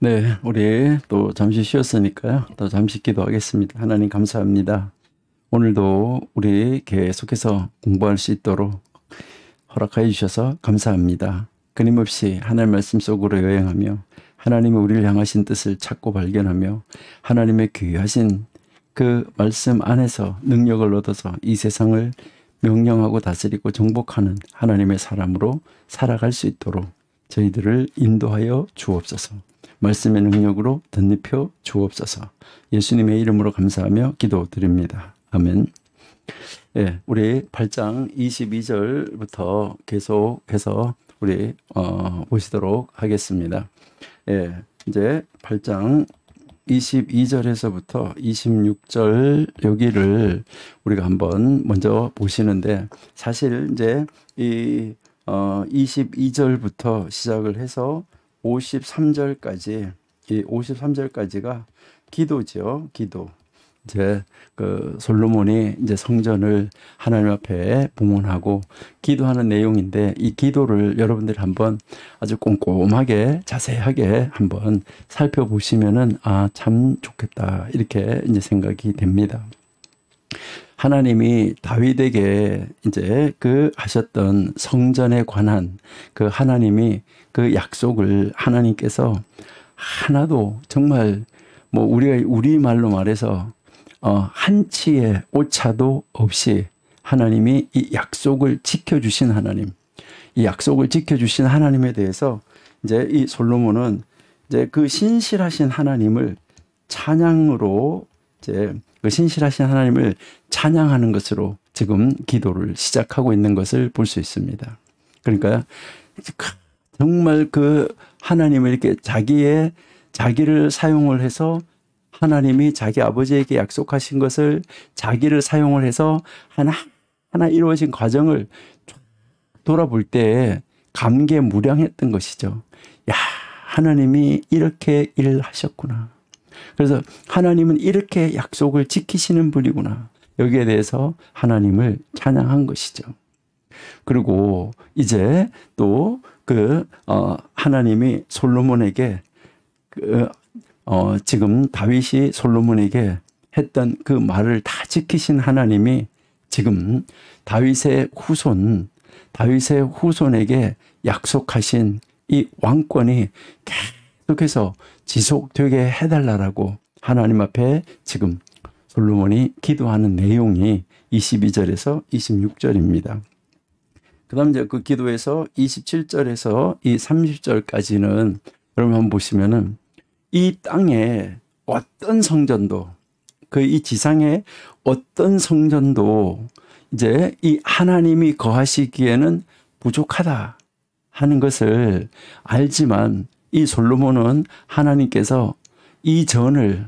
네, 우리 또 잠시 쉬었으니까요. 또 잠시 기도하겠습니다. 하나님 감사합니다. 오늘도 우리 계속해서 공부할 수 있도록 허락하여 주셔서 감사합니다. 끊임없이 하나님 말씀 속으로 여행하며 하나님이 우리를 향하신 뜻을 찾고 발견하며 하나님의 귀하신 그 말씀 안에서 능력을 얻어서 이 세상을 명령하고 다스리고 정복하는 하나님의 사람으로 살아갈 수 있도록 저희들을 인도하여 주옵소서. 말씀의 능력으로 덧입혀 주옵소서. 예수님의 이름으로 감사하며 기도드립니다. 아멘. 예, 우리 8장 22절부터 계속해서 우리 보시도록 하겠습니다. 예, 이제 8장 22절에서부터 26절 여기를 우리가 한번 먼저 보시는데, 사실 이제 이 22절부터 시작을 해서 53절까지, 이 53절까지가 기도죠. 기도. 이제 그 솔로몬이 이제 성전을 하나님 앞에 봉헌하고 기도하는 내용인데, 이 기도를 여러분들이 한번 아주 꼼꼼하게 자세하게 한번 살펴보시면은 참 좋겠다, 이렇게 이제 생각이 됩니다. 하나님이 다윗에게 이제 그 하셨던 성전에 관한 그 하나님이 그 약속을 하나님께서 하나도 정말 뭐 우리말로 말해서 한치의 오차도 없이 하나님이 이 약속을 지켜주신 하나님, 이 약속을 지켜주신 하나님에 대해서 이제 이 솔로몬은 이제 그 신실하신 하나님을 찬양으로, 이제 그 신실하신 하나님을 찬양하는 것으로 지금 기도를 시작하고 있는 것을 볼 수 있습니다. 그러니까 정말 그 하나님을 이렇게 자기를 사용을 해서, 하나님이 자기 아버지에게 약속하신 것을 자기를 사용을 해서 하나 이루어진 과정을 돌아볼 때 감개무량했던 것이죠. 야, 하나님이 이렇게 일을 하셨구나. 그래서 하나님은 이렇게 약속을 지키시는 분이구나. 여기에 대해서 하나님을 찬양한 것이죠. 그리고 이제 또 하나님이 솔로몬에게 지금 다윗이 솔로몬에게 했던 그 말을 다 지키신 하나님이 지금 다윗의 후손에게 약속하신 이 왕권이 계속해서 지속되게 해달라고 하나님 앞에 지금 솔로몬이 기도하는 내용이 22절에서 26절입니다. 그 다음 이제 그 기도에서 27절에서 이 30절까지는 여러분 한번 보시면은 이 땅에 어떤 성전도, 이 지상에 어떤 성전도 이제 이 하나님이 거하시기에는 부족하다 하는 것을 알지만, 이 솔로몬은 하나님께서 이 전을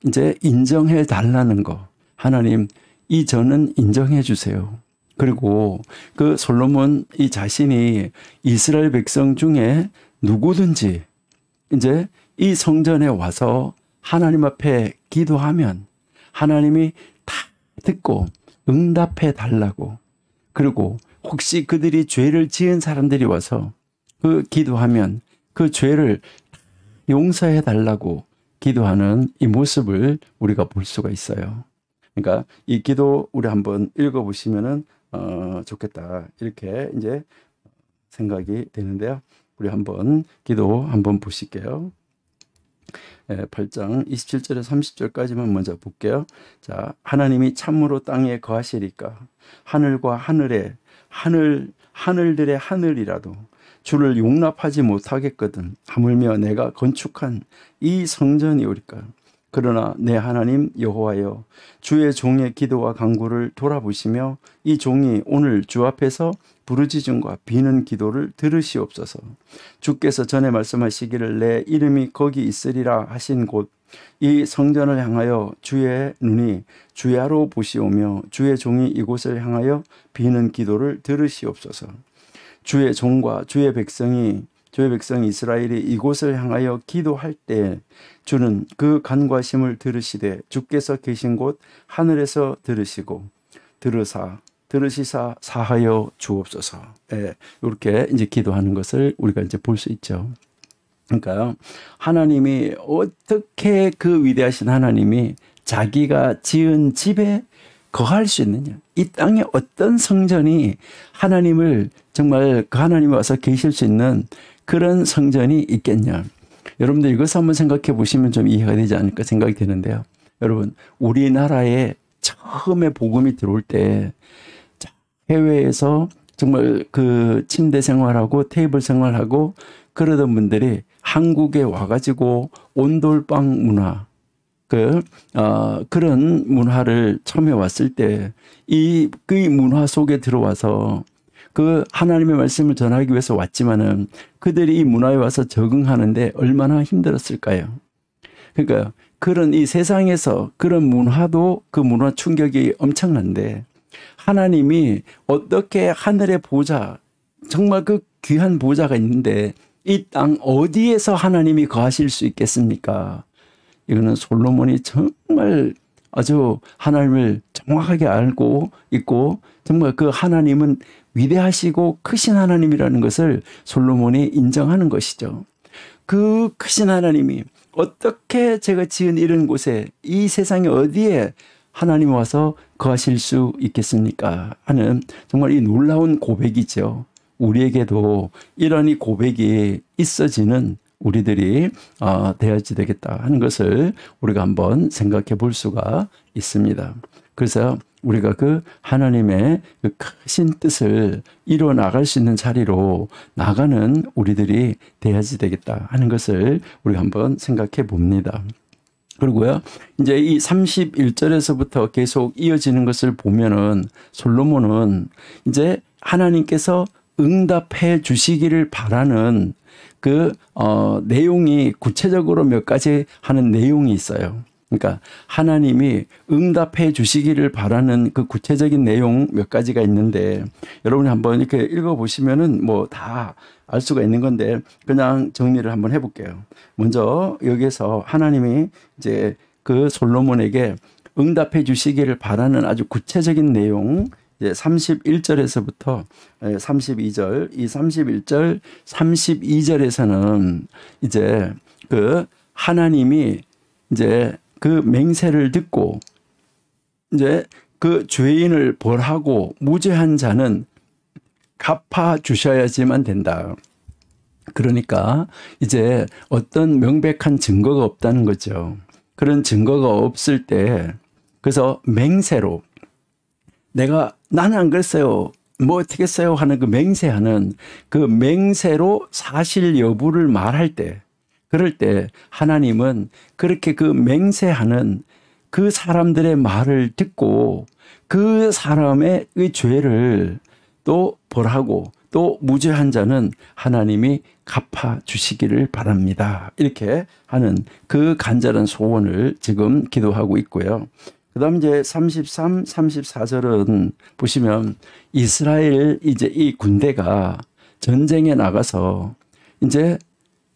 이제 인정해 달라는 거, 하나님 이 전은 인정해 주세요. 그리고 그 솔로몬 이 자신이 이스라엘 백성 중에 누구든지 이제 이 성전에 와서 하나님 앞에 기도하면 하나님이 다 듣고 응답해 달라고, 그리고 혹시 그들이 죄를 지은 사람들이 와서 그 기도하면 그 죄를 용서해 달라고 기도하는 이 모습을 우리가 볼 수가 있어요. 그러니까 이 기도 우리 한번 읽어보시면은 좋겠다, 이렇게 이제 생각이 되는데요. 우리 한번 기도 한번 보실게요. 8장 27절에서 30절까지만 먼저 볼게요. 자, 하나님이 참으로 땅에 거하시리까 하늘과 하늘들의 하늘이라도 주를 용납하지 못하겠거든. 하물며 내가 건축한 이 성전이오리까. 그러나 내 하나님 여호와여, 주의 종의 기도와 간구를 돌아보시며 이 종이 오늘 주 앞에서 부르짖음과 비는 기도를 들으시옵소서. 주께서 전에 말씀하시기를 내 이름이 거기 있으리라 하신 곳 이 성전을 향하여 주의 눈이 주야로 보시오며 주의 종이 이곳을 향하여 비는 기도를 들으시옵소서. 주의 종과 주의 백성 이스라엘이 이곳을 향하여 기도할 때 주는 그 간과심을 들으시되 주께서 계신 곳 하늘에서 들으시고 들으시사 사하여 주옵소서. 이렇게 이제 기도하는 것을 우리가 이제 볼 수 있죠. 그러니까요. 하나님이 어떻게 그 위대하신 하나님이 자기가 지은 집에 거할 수 있느냐. 이 땅에 어떤 성전이 하나님을 정말 그 하나님이 와서 계실 수 있는 그런 성전이 있겠냐. 여러분들 이것을 한번 생각해 보시면 좀 이해가 되지 않을까 생각이 드는데요. 여러분 우리나라에 처음에 복음이 들어올 때 해외에서 정말 그 침대 생활하고 테이블 생활하고 그러던 분들이 한국에 와가지고 온돌방 문화 그런 문화를 처음에 왔을 때 그 문화 속에 들어와서 그 하나님의 말씀을 전하기 위해서 왔지만은 그들이 이 문화에 와서 적응하는데 얼마나 힘들었을까요? 그러니까 그런 이 세상에서 그런 문화도 그 문화 충격이 엄청난데 하나님이 어떻게 하늘의 보좌 정말 그 귀한 보좌가 있는데 이 땅 어디에서 하나님이 거하실 수 있겠습니까? 이거는 솔로몬이 정말 아주 하나님을 정확하게 알고 있고 정말 그 하나님은 위대하시고 크신 하나님이라는 것을 솔로몬이 인정하는 것이죠. 그 크신 하나님이 어떻게 제가 지은 이런 곳에 이 세상에 어디에 하나님 와서 거하실 수 있겠습니까? 하는 정말 이 놀라운 고백이죠. 우리에게도 이런 이 고백이 있어지는 우리들이 되어야지 되겠다 하는 것을 우리가 한번 생각해 볼 수가 있습니다. 그래서 우리가 그 하나님의 그 크신 뜻을 이루어 나갈 수 있는 자리로 나가는 우리들이 되어야지 되겠다 하는 것을 우리가 한번 생각해 봅니다. 그리고요, 이제 이 31절에서부터 계속 이어지는 것을 보면은 솔로몬은 이제 하나님께서 응답해 주시기를 바라는 그 내용이 구체적으로 몇 가지 하는 내용이 있어요. 그러니까 하나님이 응답해 주시기를 바라는 그 구체적인 내용 몇 가지가 있는데 여러분이 한번 이렇게 읽어보시면은 뭐 다 알 수가 있는 건데 그냥 정리를 한번 해볼게요. 먼저 여기에서 하나님이 이제 그 솔로몬에게 응답해 주시기를 바라는 아주 구체적인 내용 이제 31절에서부터 32절, 이 31절, 32절에서는 이제 그 하나님이 이제 그 맹세를 듣고 이제 그 죄인을 벌하고 무죄한 자는 갚아 주셔야지만 된다. 그러니까 이제 어떤 명백한 증거가 없다는 거죠. 그런 증거가 없을 때 그래서 맹세로 나는 안 그랬어요. 뭐 어떻게 했어요? 하는 그 맹세하는 그 맹세로 사실 여부를 말할 때 그럴 때 하나님은 그렇게 그 맹세하는 그 사람들의 말을 듣고 그 사람의 그 죄를 또 벌하고 또 무죄한 자는 하나님이 갚아 주시기를 바랍니다. 이렇게 하는 그 간절한 소원을 지금 기도하고 있고요. 그 다음 이제 33, 34절은 보시면 이스라엘 이제 이 군대가 전쟁에 나가서 이제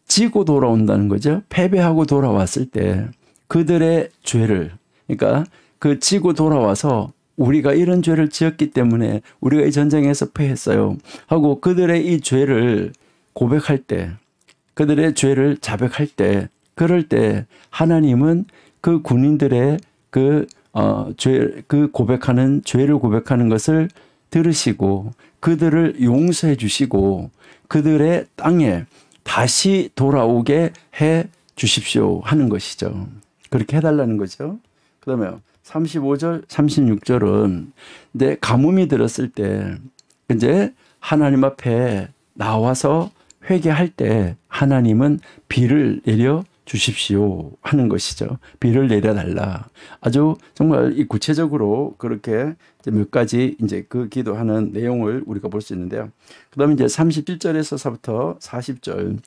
지고 돌아온다는 거죠. 패배하고 돌아왔을 때 그들의 죄를 그러니까 그 지고 돌아와서 우리가 이런 죄를 지었기 때문에 우리가 이 전쟁에서 패했어요 하고 그들의 이 죄를 고백할 때 그들의 죄를 자백할 때 그럴 때 하나님은 그 군인들의 그 고백하는 죄를 고백하는 것을 들으시고 그들을 용서해 주시고 그들의 땅에 다시 돌아오게 해 주십시오 하는 것이죠. 그렇게 해달라는 거죠. 그 다음에 35절, 36절은 이제 가뭄이 들었을 때 이제 하나님 앞에 나와서 회개할 때 하나님은 비를 내려 주십시오 하는 것이죠. 비를 내려달라. 아주 정말 이 구체적으로 그렇게 이제 몇 가지 이제 그 기도하는 내용을 우리가 볼 수 있는데요. 그 다음에 이제 37절에서부터 40절.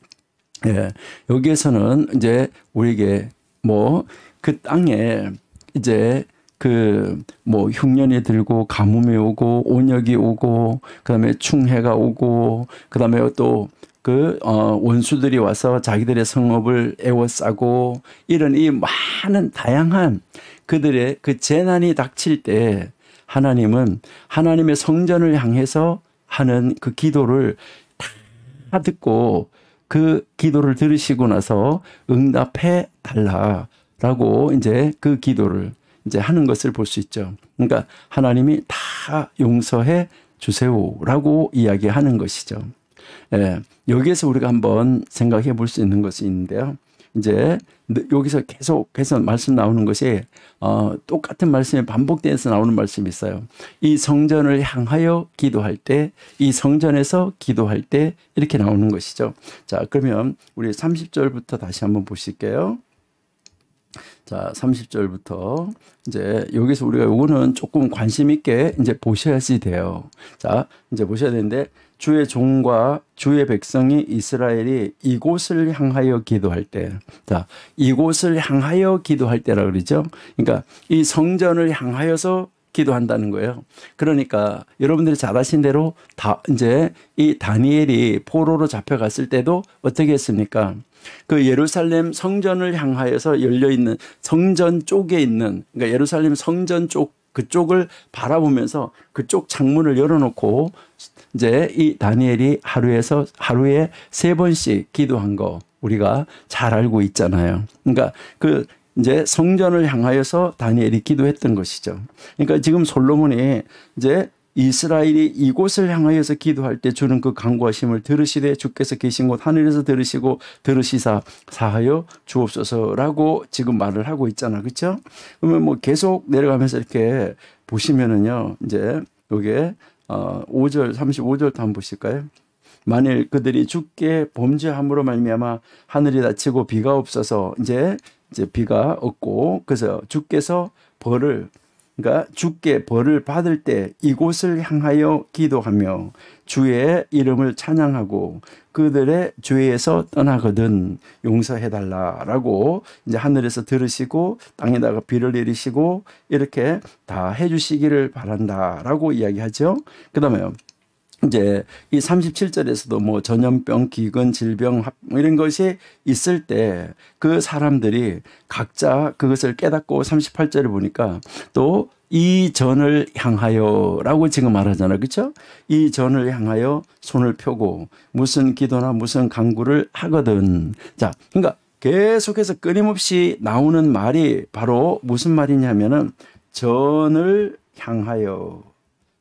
예. 여기에서는 이제 우리에게 뭐 그 땅에 이제 그 뭐 흉년이 들고 가뭄이 오고 온역이 오고 그다음에 충해가 오고 그다음에 또 그 원수들이 와서 자기들의 성읍을 에워싸고 이런 이 많은 다양한 그들의 그 재난이 닥칠 때 하나님은 하나님의 성전을 향해서 하는 그 기도를 다 듣고 그 기도를 들으시고 나서 응답해 달라라고 이제 그 기도를 이제 하는 것을 볼 수 있죠. 그러니까 하나님이 다 용서해 주세요라고 이야기하는 것이죠. 예, 여기에서 우리가 한번 생각해 볼 수 있는 것이 있는데요. 이제 여기서 계속해서 말씀 나오는 것이 똑같은 말씀이 반복돼서 나오는 말씀이 있어요. 이 성전을 향하여 기도할 때, 이 성전에서 기도할 때 이렇게 나오는 것이죠. 자, 그러면 우리 30절부터 다시 한번 보실게요. 자, 30절부터 이제 여기서 우리가 요거는 조금 관심 있게 이제 보셔야지 돼요. 자, 이제 보셔야 되는데 주의 종과 주의 백성이 이스라엘이 이곳을 향하여 기도할 때, 자, 이곳을 향하여 기도할 때라 그러죠. 그러니까 이 성전을 향하여서 기도한다는 거예요. 그러니까 여러분들이 잘 아신 대로 다 이제 이 다니엘이 포로로 잡혀갔을 때도 어떻게 했습니까? 그 예루살렘 성전을 향하여서 열려 있는 성전 쪽에 있는, 그러니까 예루살렘 성전 쪽 그쪽을 바라보면서 그쪽 창문을 열어놓고 이제 이 다니엘이 하루에 3번씩 기도한 거 우리가 잘 알고 있잖아요. 그러니까 그 이제 성전을 향하여서 다니엘이 기도했던 것이죠. 그러니까 지금 솔로몬이 이제 이스라엘이 이곳을 향하여서 기도할 때 주는 그 간구하심을 들으시되 주께서 계신 곳 하늘에서 들으시고 들으시사 사하여 주옵소서라고 지금 말을 하고 있잖아. 그렇죠? 그러면 뭐 계속 내려가면서 이렇게 보시면은요. 이제 여기에 5절 35절도 한번 보실까요? 만일 그들이 주께 범죄함으로 말미암아 하늘이 닫히고 비가 없어서 이제 비가 없고 그래서 주께서 그러니까 주께 벌을 받을 때 이곳을 향하여 기도하며 주의 이름을 찬양하고 그들의 죄에서 떠나거든 용서해달라라고 이제 하늘에서 들으시고 땅에다가 비를 내리시고 이렇게 다 해주시기를 바란다라고 이야기하죠. 그다음에 이제 이 37절에서도 뭐 전염병, 기근, 질병 뭐 이런 것이 있을 때 그 사람들이 각자 그것을 깨닫고 38절을 보니까 또 이 전을 향하여라고 지금 말하잖아요. 그렇죠? 이 전을 향하여 손을 펴고 무슨 기도나 무슨 간구를 하거든. 자, 그러니까 계속해서 끊임없이 나오는 말이 바로 무슨 말이냐면은 전을 향하여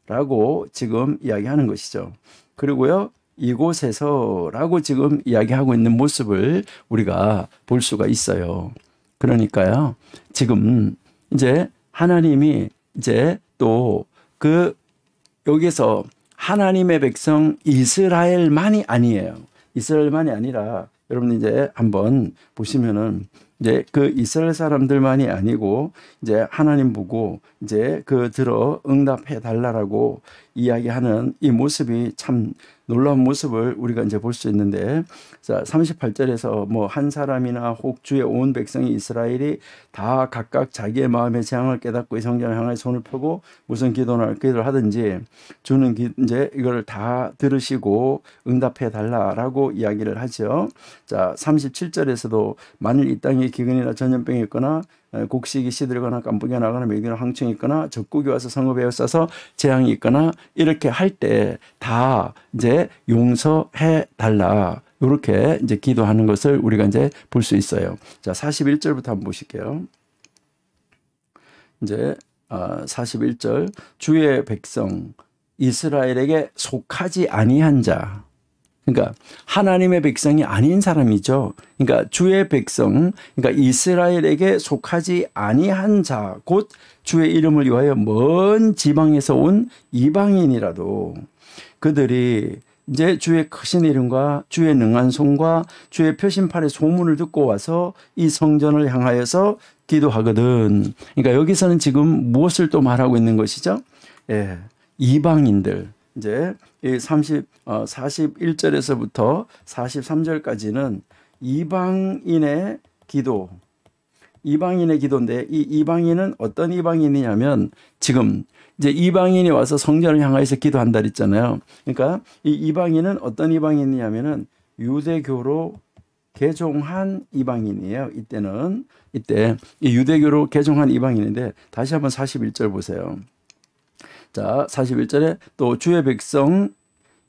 라고 지금 이야기하는 것이죠. 그리고요, 이곳에서라고 지금 이야기하고 있는 모습을 우리가 볼 수가 있어요. 그러니까요, 지금 이제 하나님이 이제 또 여기서 하나님의 백성 이스라엘만이 아니에요. 이스라엘만이 아니라 여러분 이제 한번 보시면은 이제 그 이스라엘 사람들만이 아니고 이제 하나님 보고 이제 들어 응답해 달라라고 이야기하는 이 모습이 참 놀라운 모습을 우리가 이제 볼 수 있는데, 자 38절에서 뭐 한 사람이나 혹 주의 온 백성이 이스라엘이 다 각각 자기의 마음의 재앙을 깨닫고 이 성전을 향해 손을 펴고 무슨 기도를 하든지 주는 이제 이걸 다 들으시고 응답해 달라라고 이야기를 하죠. 자 37절에서도 만일 이 땅에 기근이나 전염병이 있거나 곡식이 시들거나 깜빡이 나거나 메기나 황충이 있거나 적국이 와서 성읍에 에워싸서 재앙이 있거나 이렇게 할 때 다 이제 용서해 달라 이렇게 이제 기도하는 것을 우리가 이제 볼 수 있어요. 자 41절부터 한번 보실게요. 이제 41절 주의 백성 이스라엘에게 속하지 아니한 자, 그러니까 하나님의 백성이 아닌 사람이죠. 그러니까 주의 백성, 그러니까 이스라엘에게 속하지 아니한 자, 곧 주의 이름을 위하여 먼 지방에서 온 이방인이라도 그들이 이제 주의 크신 이름과 주의 능한 손과 주의 표심팔의 소문을 듣고 와서 이 성전을 향하여서 기도하거든. 그러니까 여기서는 지금 무엇을 또 말하고 있는 것이죠? 예, 이방인들. 이제 이 41절에서부터 43절까지는 이방인의 기도인데 이 이방인은 어떤 이방인이냐면 지금 이제 이방인이 와서 성전을 향하여서 기도한다 그랬잖아요. 그러니까 이 이방인은 어떤 이방인이냐면은 유대교로 개종한 이방인이에요. 이때 이 유대교로 개종한 이방인인데 다시 한번 41절 보세요. 자, 41절에 또 주의 백성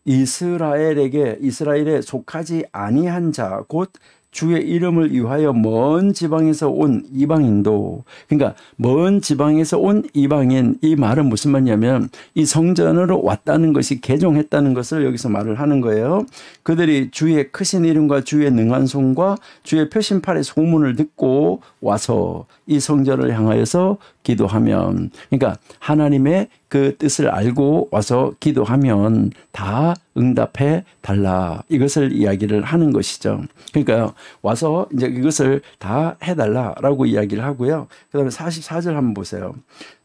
이스라엘에 속하지 아니한 자 곧 주의 이름을 위하여 먼 지방에서 온 이방인도, 그러니까 먼 지방에서 온 이방인, 이 말은 무슨 말이냐면 이 성전으로 왔다는 것이 개종했다는 것을 여기서 말을 하는 거예요. 그들이 주의 크신 이름과 주의 능한 손과 주의 표심팔의 소문을 듣고 와서 이 성전을 향하여서 기도하면, 그러니까 하나님의 그 뜻을 알고 와서 기도하면 다 응답해 달라, 이것을 이야기를 하는 것이죠. 그러니까 와서 이제 이것을 다 해달라라고 이야기를 하고요. 그다음에 44절 한번 보세요.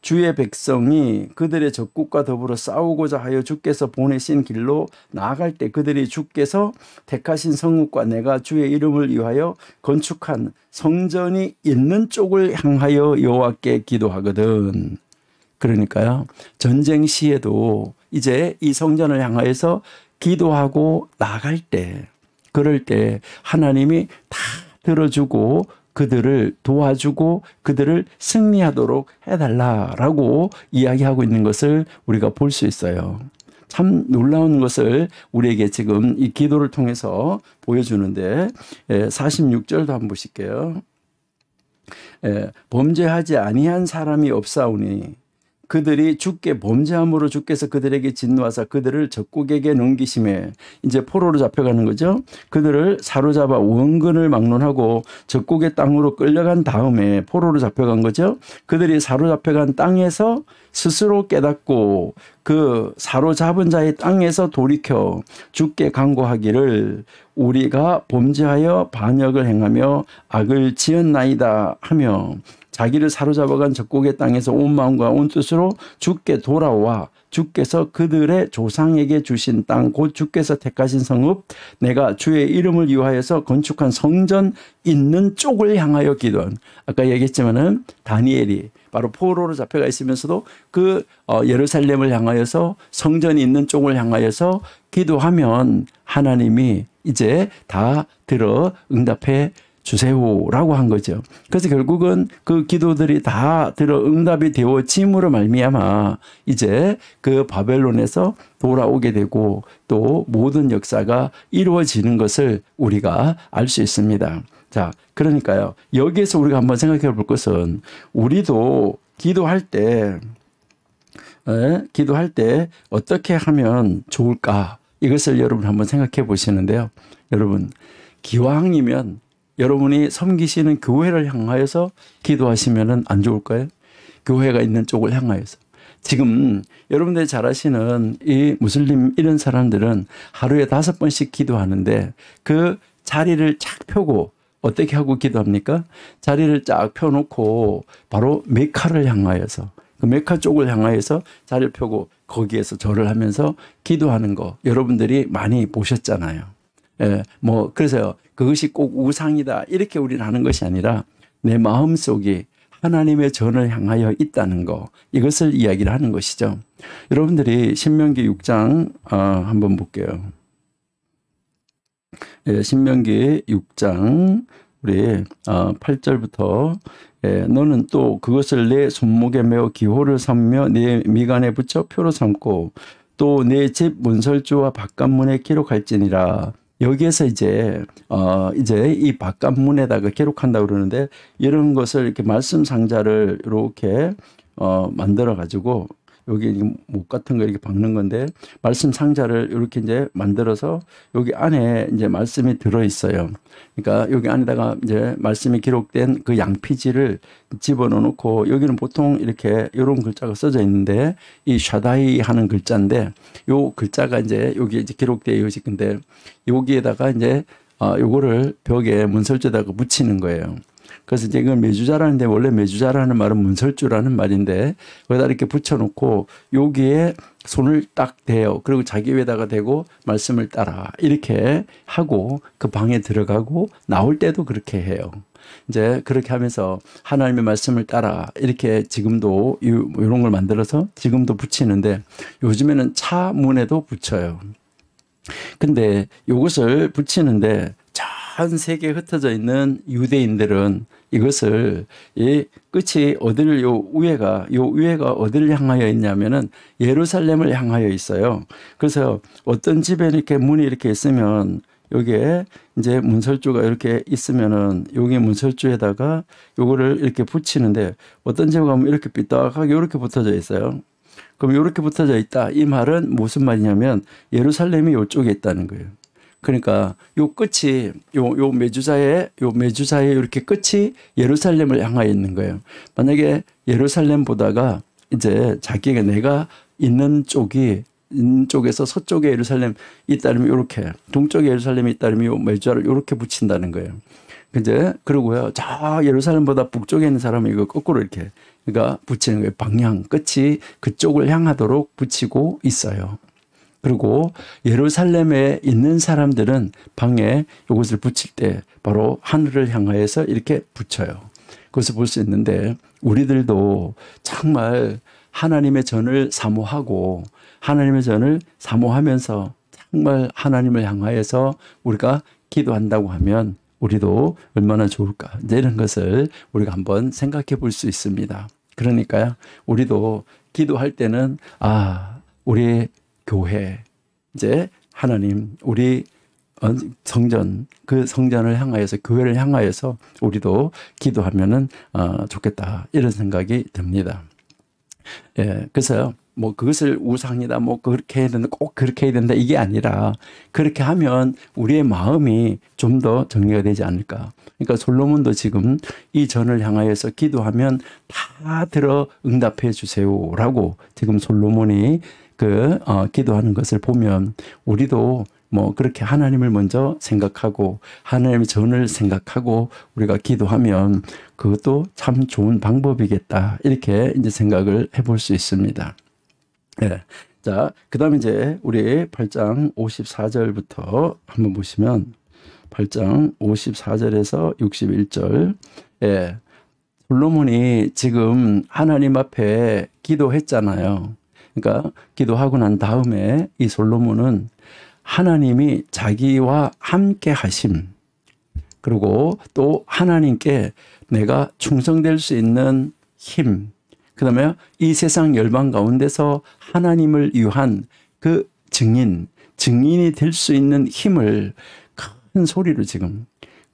주의 백성이 그들의 적국과 더불어 싸우고자 하여 주께서 보내신 길로 나아갈 때 그들이 주께서 택하신 성읍과 내가 주의 이름을 위하여 건축한 성전이 있는 쪽을 향하여 여호와께 기도하거든. 그러니까요, 전쟁 시에도 이제 이 성전을 향하여서 기도하고 나갈 때, 그럴 때 하나님이 다 들어주고 그들을 도와주고 그들을 승리하도록 해달라라고 이야기하고 있는 것을 우리가 볼 수 있어요. 참 놀라운 것을 우리에게 지금 이 기도를 통해서 보여주는데, 46절도 한번 보실게요. 범죄하지 아니한 사람이 없사오니 그들이 주께 범죄함으로 주께서 그들에게 진노하사 그들을 적국에게 넘기심에, 이제 포로로 잡혀가는 거죠. 그들을 사로잡아 원근을 막론하고 적국의 땅으로 끌려간 다음에 포로로 잡혀간 거죠. 그들이 사로잡혀간 땅에서 스스로 깨닫고 그 사로잡은 자의 땅에서 돌이켜 주께 간구하기를 우리가 범죄하여 반역을 행하며 악을 지었나이다 하며 자기를 사로잡아간 적국의 땅에서 온 마음과 온 뜻으로 주께 돌아와 주께서 그들의 조상에게 주신 땅 곧 주께서 택하신 성읍 내가 주의 이름을 위하여서 건축한 성전 있는 쪽을 향하여 기도한, 아까 얘기했지만은 다니엘이 바로 포로로 잡혀가 있으면서도 그 예루살렘을 향하여서 성전이 있는 쪽을 향하여서 기도하면 하나님이 이제 다 들어 응답해 주세요라고 한 거죠. 그래서 결국은 그 기도들이 다 들어 응답이 되어짐으로 말미암아 이제 그 바벨론에서 돌아오게 되고 또 모든 역사가 이루어지는 것을 우리가 알 수 있습니다. 자, 그러니까요, 여기에서 우리가 한번 생각해 볼 것은 우리도 기도할 때 어떻게 하면 좋을까, 이것을 여러분 한번 생각해 보시는데요. 여러분, 기왕이면 여러분이 섬기시는 교회를 향하여서 기도하시면 안 좋을까요? 교회가 있는 쪽을 향하여서. 지금 여러분들이 잘 아시는 이 무슬림 이런 사람들은 하루에 5번씩 기도하는데 그 자리를 쫙 펴고 어떻게 하고 기도합니까? 자리를 쫙 펴놓고 바로 메카를 향하여서, 그 메카 쪽을 향하여서 자리를 펴고 거기에서 절을 하면서 기도하는 거 여러분들이 많이 보셨잖아요. 뭐 그래서요, 그것이 꼭 우상이다 이렇게 우리는 하는 것이 아니라 내 마음속이 하나님의 전을 향하여 있다는 거, 이것을 이야기를 하는 것이죠. 여러분들이 신명기 6장 한번 볼게요. 신명기 6장 우리 8절부터 너는 또 그것을 내 손목에 메어 기호를 삼며 내 미간에 붙여 표로 삼고 또 내 집 문설주와 바깥문에 기록할지니라. 여기에서 이제 이 바깥문에다가 기록한다고 그러는데, 이런 것을 이렇게 말씀 상자를 이렇게 만들어 가지고 여기 목 같은 거 이렇게 박는 건데, 말씀 상자를 이렇게 이제 만들어서 여기 안에 이제 말씀이 들어 있어요. 그러니까 여기 안에다가 이제 말씀이 기록된 그 양피지를 집어넣어 놓고, 여기는 보통 이렇게 이런 글자가 써져 있는데 이 샤다이 하는 글자인데, 요 글자가 이제 여기 이제 기록되어 있을 건데, 여기에다가 이제 요거를 벽에 문설주에다가 붙이는 거예요. 그래서 이제 이건 메주자라는데, 원래 메주자라는 말은 문설주라는 말인데 거기다 이렇게 붙여놓고 여기에 손을 딱 대요. 그리고 자기 위에다가 대고 말씀을 따라 이렇게 하고 그 방에 들어가고 나올 때도 그렇게 해요. 이제 그렇게 하면서 하나님의 말씀을 따라 이렇게 지금도 이런 걸 만들어서 지금도 붙이는데, 요즘에는 차 문에도 붙여요. 근데 이것을 붙이는데 전 세계에 흩어져 있는 유대인들은 이것을 이 끝이 어디를 요 위에가 어디를 향하여 있냐면은 예루살렘을 향하여 있어요. 그래서 어떤 집에 이렇게 문이 이렇게 있으면 여기에 이제 문설주가 이렇게 있으면은 여기 문설주에다가 요거를 이렇게 붙이는데 어떤 집에 가면 이렇게 삐딱하게 이렇게 붙어져 있어요. 그럼 이렇게 붙어져 있다. 이 말은 무슨 말이냐면 예루살렘이 이쪽에 있다는 거예요. 그러니까 요 끝이 요 메주사의 이렇게 끝이 예루살렘을 향하여 있는 거예요. 만약에 예루살렘 보다가 이제 자기가 내가 있는 쪽에서 서쪽에 예루살렘 있다면 이렇게 동쪽에 예루살렘이 있다면 요 메주사를 이렇게 붙인다는 거예요. 이제 그러고요. 저 예루살렘보다 북쪽에 있는 사람은 이거 거꾸로 이렇게 그러니까 붙이는 거예요. 방향 끝이 그쪽을 향하도록 붙이고 있어요. 그리고 예루살렘에 있는 사람들은 방에 이것을 붙일 때 바로 하늘을 향하여서 이렇게 붙여요. 그것을 볼 수 있는데 우리들도 정말 하나님의 전을 사모하고 하나님의 전을 사모하면서 정말 하나님을 향하여서 우리가 기도한다고 하면 우리도 얼마나 좋을까. 이런 것을 우리가 한번 생각해 볼 수 있습니다. 그러니까요. 우리도 기도할 때는 우리 교회 이제 하나님 우리 성전 그 성전을 향하여서 교회를 향하여서 우리도 기도하면은 좋겠다 이런 생각이 듭니다. 예, 그래서요. 뭐 그것을 우상이다 뭐 그렇게 해야 된다 꼭 그렇게 해야 된다 이게 아니라 그렇게 하면 우리의 마음이 좀 더 정리가 되지 않을까. 그러니까 솔로몬도 지금 이 전을 향하여서 기도하면 다 들어 응답해 주세요라고 지금 솔로몬이 기도하는 것을 보면 우리도 뭐 그렇게 하나님을 먼저 생각하고 하나님의 전을 생각하고 우리가 기도하면 그것도 참 좋은 방법이겠다 이렇게 이제 생각을 해볼 수 있습니다. 네. 자, 그다음에 이제 우리 8장 54절부터 한번 보시면 8장 54절에서 61절. 예. 솔로몬이 지금 하나님 앞에 기도했잖아요. 그러니까 기도하고 난 다음에 이 솔로몬은 하나님이 자기와 함께 하심 그리고 또 하나님께 내가 충성될 수 있는 힘 그다음에 이 세상 열방 가운데서 하나님을 위한 그 증인이 될 수 있는 힘을 큰 소리로 지금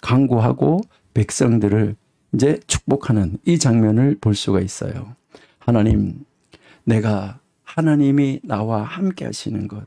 강구하고 백성들을 이제 축복하는 이 장면을 볼 수가 있어요. 하나님, 내가 하나님이 나와 함께 하시는 것,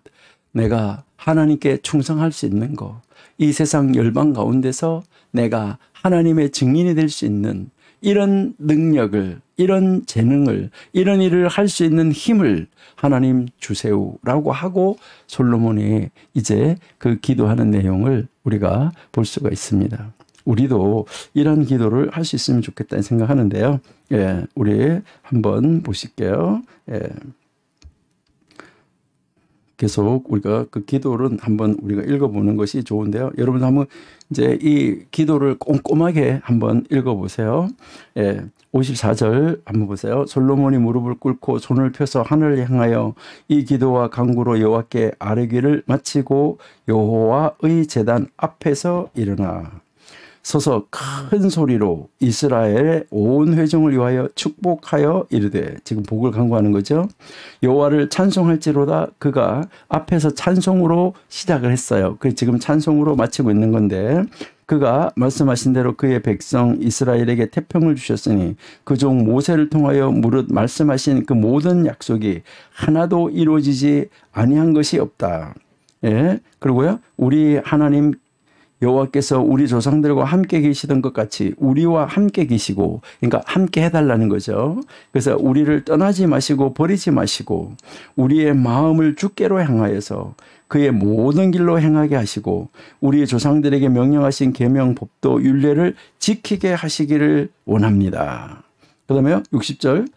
내가 하나님께 충성할 수 있는 것, 이 세상 열방 가운데서 내가 하나님의 증인이 될 수 있는 이런 능력을, 이런 재능을, 이런 일을 할 수 있는 힘을 하나님 주세요라고 하고 솔로몬이 이제 그 기도하는 내용을 우리가 볼 수가 있습니다. 우리도 이런 기도를 할 수 있으면 좋겠다는 생각하는데요. 예, 우리 한번 보실게요. 예. 계속 우리가 그 기도를 한번 우리가 읽어보는 것이 좋은데요. 여러분 한번 이제 이 기도를 꼼꼼하게 한번 읽어보세요. 예, 54절 한번 보세요. 솔로몬이 무릎을 꿇고 손을 펴서 하늘을 향하여 이 기도와 간구로 여호와께 아뢰기를 마치고 여호와의 제단 앞에서 일어나 서서 큰 소리로 이스라엘의 온 회중을 위하여 축복하여 이르되 지금 복을 간구하는 거죠. 여호와를 찬송할지로다. 그가 앞에서 찬송으로 시작을 했어요. 그 지금 찬송으로 마치고 있는 건데 그가 말씀하신 대로 그의 백성 이스라엘에게 태평을 주셨으니 그 종 모세를 통하여 무릇 말씀하신 그 모든 약속이 하나도 이루어지지 아니한 것이 없다. 예. 그리고요. 우리 하나님 여호와께서 우리 조상들과 함께 계시던 것 같이 우리와 함께 계시고 그러니까 함께 해달라는 거죠. 그래서 우리를 떠나지 마시고 버리지 마시고 우리의 마음을 주께로 향하여서 그의 모든 길로 행하게 하시고 우리 조상들에게 명령하신 계명 법도 율례를 지키게 하시기를 원합니다. 그 다음에 60절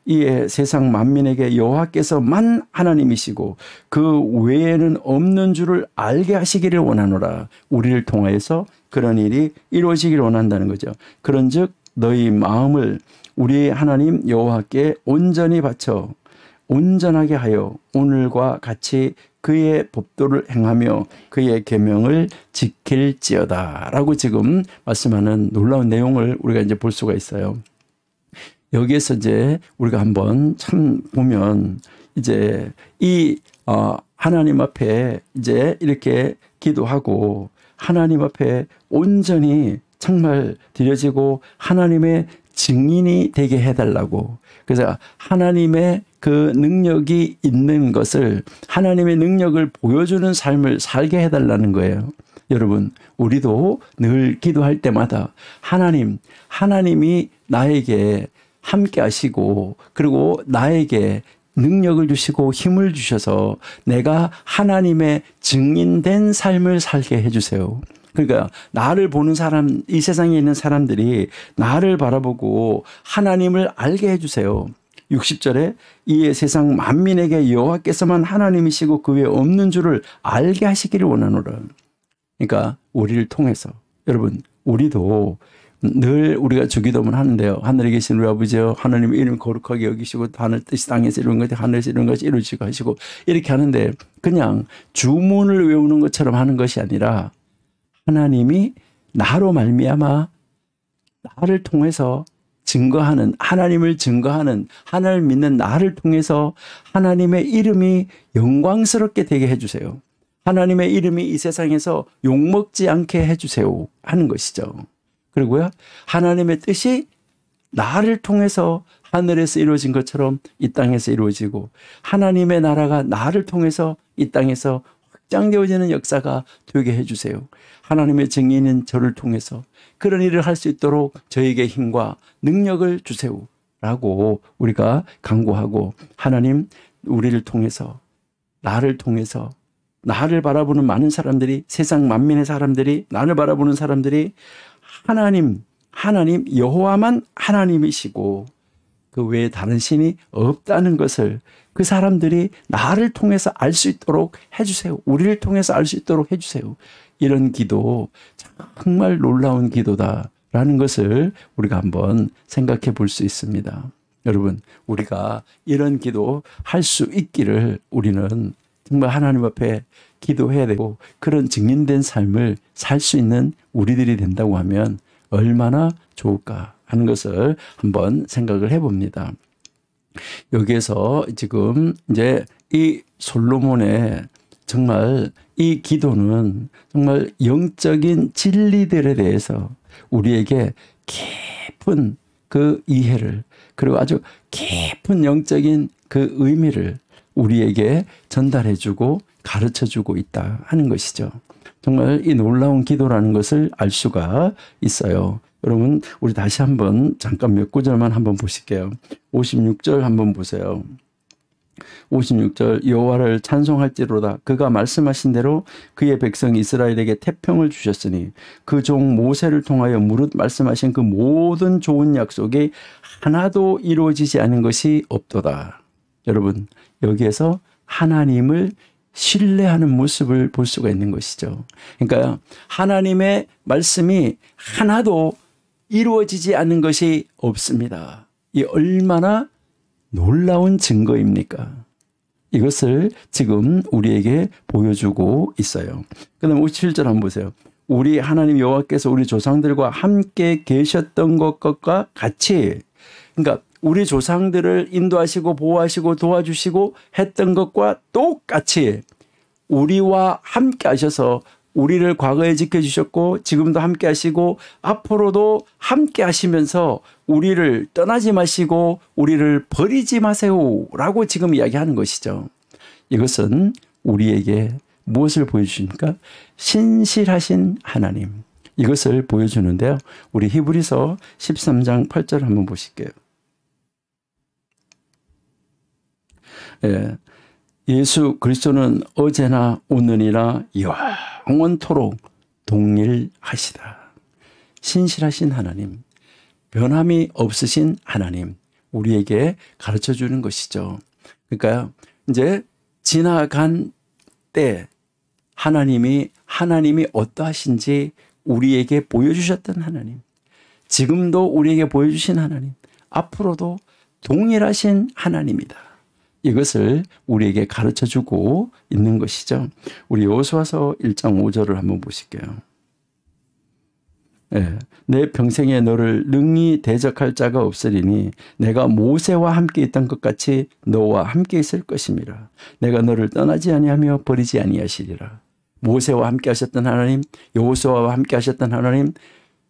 이에 세상 만민에게 여호와께서만 하나님이시고 그 외에는 없는 줄을 알게 하시기를 원하노라. 우리를 통하여서 그런 일이 이루어지기를 원한다는 거죠. 그런즉 너희 마음을 우리 하나님 여호와께 온전히 바쳐 온전하게 하여 오늘과 같이 그의 법도를 행하며 그의 계명을 지킬지어다 라고 지금 말씀하는 놀라운 내용을 우리가 이제 볼 수가 있어요. 여기에서 이제 우리가 한번 참 보면 이제 이 하나님 앞에 이제 이렇게 기도하고 하나님 앞에 온전히 정말 드려지고 하나님의 증인이 되게 해달라고. 그래서 하나님의 그 능력이 있는 것을, 하나님의 능력을 보여주는 삶을 살게 해달라는 거예요. 여러분, 우리도 늘 기도할 때마다 하나님이 나에게 함께 하시고 그리고 나에게 능력을 주시고 힘을 주셔서 내가 하나님의 증인된 삶을 살게 해주세요. 그러니까 나를 보는 사람, 이 세상에 있는 사람들이 나를 바라보고 하나님을 알게 해주세요. 60절에 이에 세상 만민에게 여호와께서만 하나님이시고 그 외에 없는 줄을 알게 하시기를 원하노라. 그러니까 우리를 통해서, 여러분, 우리도 늘 우리가 주기도문 하는데요. 하늘에 계신 우리 아버지여, 하나님의 이름이 거룩하게 여기시고 하늘 뜻이 땅에서 이룬 것이 하늘에서 이룬 것이 이루어지고 하시고, 이렇게 하는데 그냥 주문을 외우는 것처럼 하는 것이 아니라 하나님이 나로 말미암아 나를 통해서 증거하는, 하나님을 증거하는, 하나님을 믿는 나를 통해서 하나님의 이름이 영광스럽게 되게 해주세요. 하나님의 이름이 이 세상에서 욕먹지 않게 해주세요 하는 것이죠. 그리고요, 하나님의 뜻이 나를 통해서 하늘에서 이루어진 것처럼 이 땅에서 이루어지고, 하나님의 나라가 나를 통해서 이 땅에서 확장되어지는 역사가 되게 해주세요. 하나님의 증인인 저를 통해서 그런 일을 할 수 있도록 저에게 힘과 능력을 주세요 라고 우리가 간구하고, 하나님, 우리를 통해서, 나를 통해서, 나를 바라보는 많은 사람들이, 세상 만민의 사람들이, 나를 바라보는 사람들이 하나님 여호와만 하나님이시고 그 외에 다른 신이 없다는 것을 그 사람들이 나를 통해서 알 수 있도록 해주세요. 우리를 통해서 알 수 있도록 해주세요. 이런 기도 정말 놀라운 기도다라는 것을 우리가 한번 생각해 볼 수 있습니다. 여러분, 우리가 이런 기도 할 수 있기를 우리는 정말 하나님 앞에 기도해야 되고, 그런 증인된 삶을 살 수 있는 우리들이 된다고 하면 얼마나 좋을까 하는 것을 한번 생각을 해봅니다. 여기에서 지금 이제 이 솔로몬의 정말 이 기도는 정말 영적인 진리들에 대해서 우리에게 깊은 그 이해를, 그리고 아주 깊은 영적인 그 의미를 우리에게 전달해주고 가르쳐주고 있다 하는 것이죠. 정말 이 놀라운 기도라는 것을 알 수가 있어요. 여러분, 우리 다시 한번 잠깐 몇 구절만 한번 보실게요. 56절 한번 보세요. 56절, 여호와를 찬송할지로다. 그가 말씀하신 대로 그의 백성 이스라엘에게 태평을 주셨으니 그 종 모세를 통하여 무릇 말씀하신 그 모든 좋은 약속이 하나도 이루어지지 않은 것이 없도다. 여러분, 여기에서 하나님을 신뢰하는 모습을 볼 수가 있는 것이죠. 그러니까 하나님의 말씀이 하나도 이루어지지 않는 것이 없습니다. 이 얼마나 놀라운 증거입니까? 이것을 지금 우리에게 보여주고 있어요. 그 다음 57절 한번 보세요. 우리 하나님 여호와께서 우리 조상들과 함께 계셨던 것과 같이, 그러니까 우리 조상들을 인도하시고 보호하시고 도와주시고 했던 것과 똑같이 우리와 함께 하셔서 우리를 과거에 지켜주셨고 지금도 함께 하시고 앞으로도 함께 하시면서 우리를 떠나지 마시고 우리를 버리지 마세요 라고 지금 이야기하는 것이죠. 이것은 우리에게 무엇을 보여주십니까? 신실하신 하나님, 이것을 보여주는데요. 우리 히브리서 13장 8절 한번 보실게요. 예, 예수 그리스도는 어제나 오늘이나 영원토록 동일하시다. 신실하신 하나님, 변함이 없으신 하나님, 우리에게 가르쳐 주는 것이죠. 그러니까 이제 지나간 때 하나님이 어떠하신지 우리에게 보여주셨던 하나님, 지금도 우리에게 보여주신 하나님, 앞으로도 동일하신 하나님이다. 이것을 우리에게 가르쳐주고 있는 것이죠. 우리 여호수아서 1장 5절을 한번 보실게요. 예, 내 평생에 너를 능히 대적할 자가 없으리니 내가 모세와 함께 있던 것 같이 너와 함께 있을 것임이라. 내가 너를 떠나지 아니하며 버리지 아니하시리라. 모세와 함께 하셨던 하나님, 여호수아와 함께 하셨던 하나님,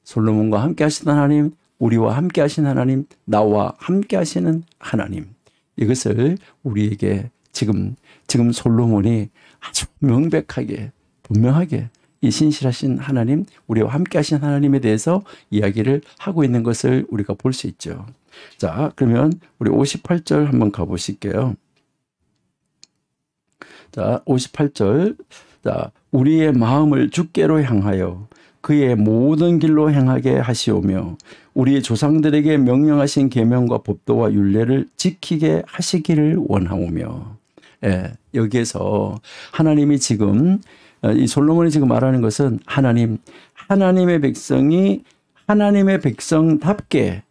솔로몬과 함께 하셨던 하나님, 우리와 함께 하신 하나님, 나와 함께 하시는 하나님. 이것을 우리에게 지금 솔로몬이 아주 명백하게 분명하게 이 신실하신 하나님, 우리와 함께 하신 하나님에 대해서 이야기를 하고 있는 것을 우리가 볼 수 있죠. 자, 그러면 우리 58절 한번 가보실게요. 자, 58절. 자, 우리의 마음을 주께로 향하여 그의 모든 길로 행하게 하시오며 우리 조상들에게 명령하신 계명과 법도와 율례를 지키게 하시기를 원하오며. 예, 여기에서 하나님이 지금 이 솔로몬이 지금 말하는 것은 하나님의 백성이 하나님의 백성답게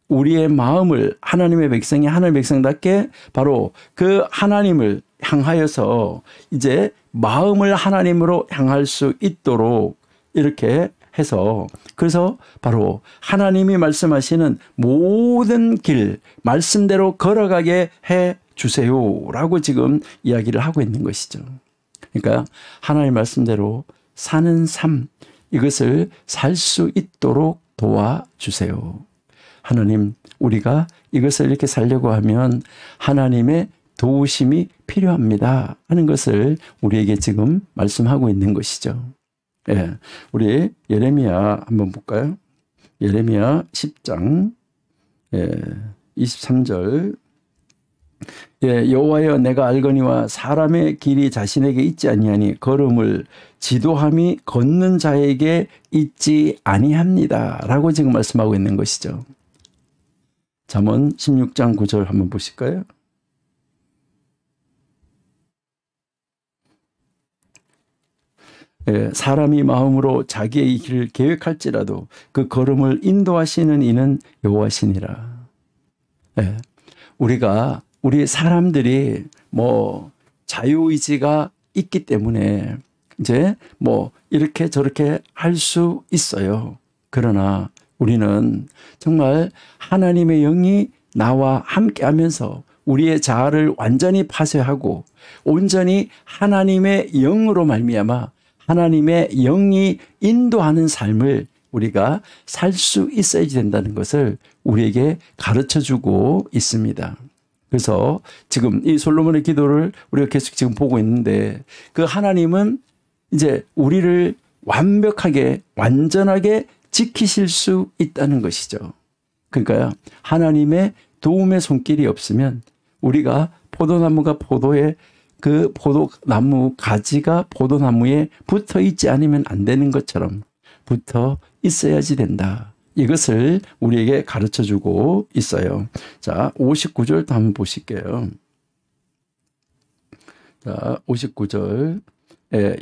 우리의 마음을 하나님의 백성답게 바로 그 하나님을 향하여서 이제 마음을 하나님으로 향할 수 있도록 이렇게 해서 그래서 바로 하나님이 말씀하시는 모든 길 말씀대로 걸어가게 해 주세요라고 지금 이야기를 하고 있는 것이죠. 그러니까 하나님 말씀대로 사는 삶 이것을 살 수 있도록 도와주세요. 하나님 우리가 이것을 이렇게 살려고 하면 하나님의 도우심이 필요합니다 하는 것을 우리에게 지금 말씀하고 있는 것이죠. 예, 우리 예레미야 한번 볼까요? 예레미야 10장 23절 예, 여호와여 내가 알거니와 사람의 길이 자신에게 있지 아니하니 걸음을 지도함이 걷는 자에게 있지 아니합니다 라고 지금 말씀하고 있는 것이죠. 잠언 16장 9절 한번 보실까요? 예, 사람이 마음으로 자기의 길을 계획할지라도 그 걸음을 인도하시는 이는 여호와시니라. 예, 우리 사람들이 뭐 자유의지가 있기 때문에 이제 뭐 이렇게 저렇게 할 수 있어요. 그러나 우리는 정말 하나님의 영이 나와 함께 하면서 우리의 자아를 완전히 파쇄하고 온전히 하나님의 영으로 말미암아 하나님의 영이 인도하는 삶을 우리가 살 수 있어야 된다는 것을 우리에게 가르쳐주고 있습니다. 그래서 지금 이 솔로몬의 기도를 우리가 계속 지금 보고 있는데 그 하나님은 이제 우리를 완벽하게 완전하게 지키실 수 있다는 것이죠. 그러니까 하나님의 도움의 손길이 없으면 우리가 포도나무가 그 포도나무 가지가 포도나무에 붙어 있지 않으면 안 되는 것처럼 붙어 있어야지 된다. 이것을 우리에게 가르쳐주고 있어요. 자, 59절도 한번 보실게요. 자, 59절.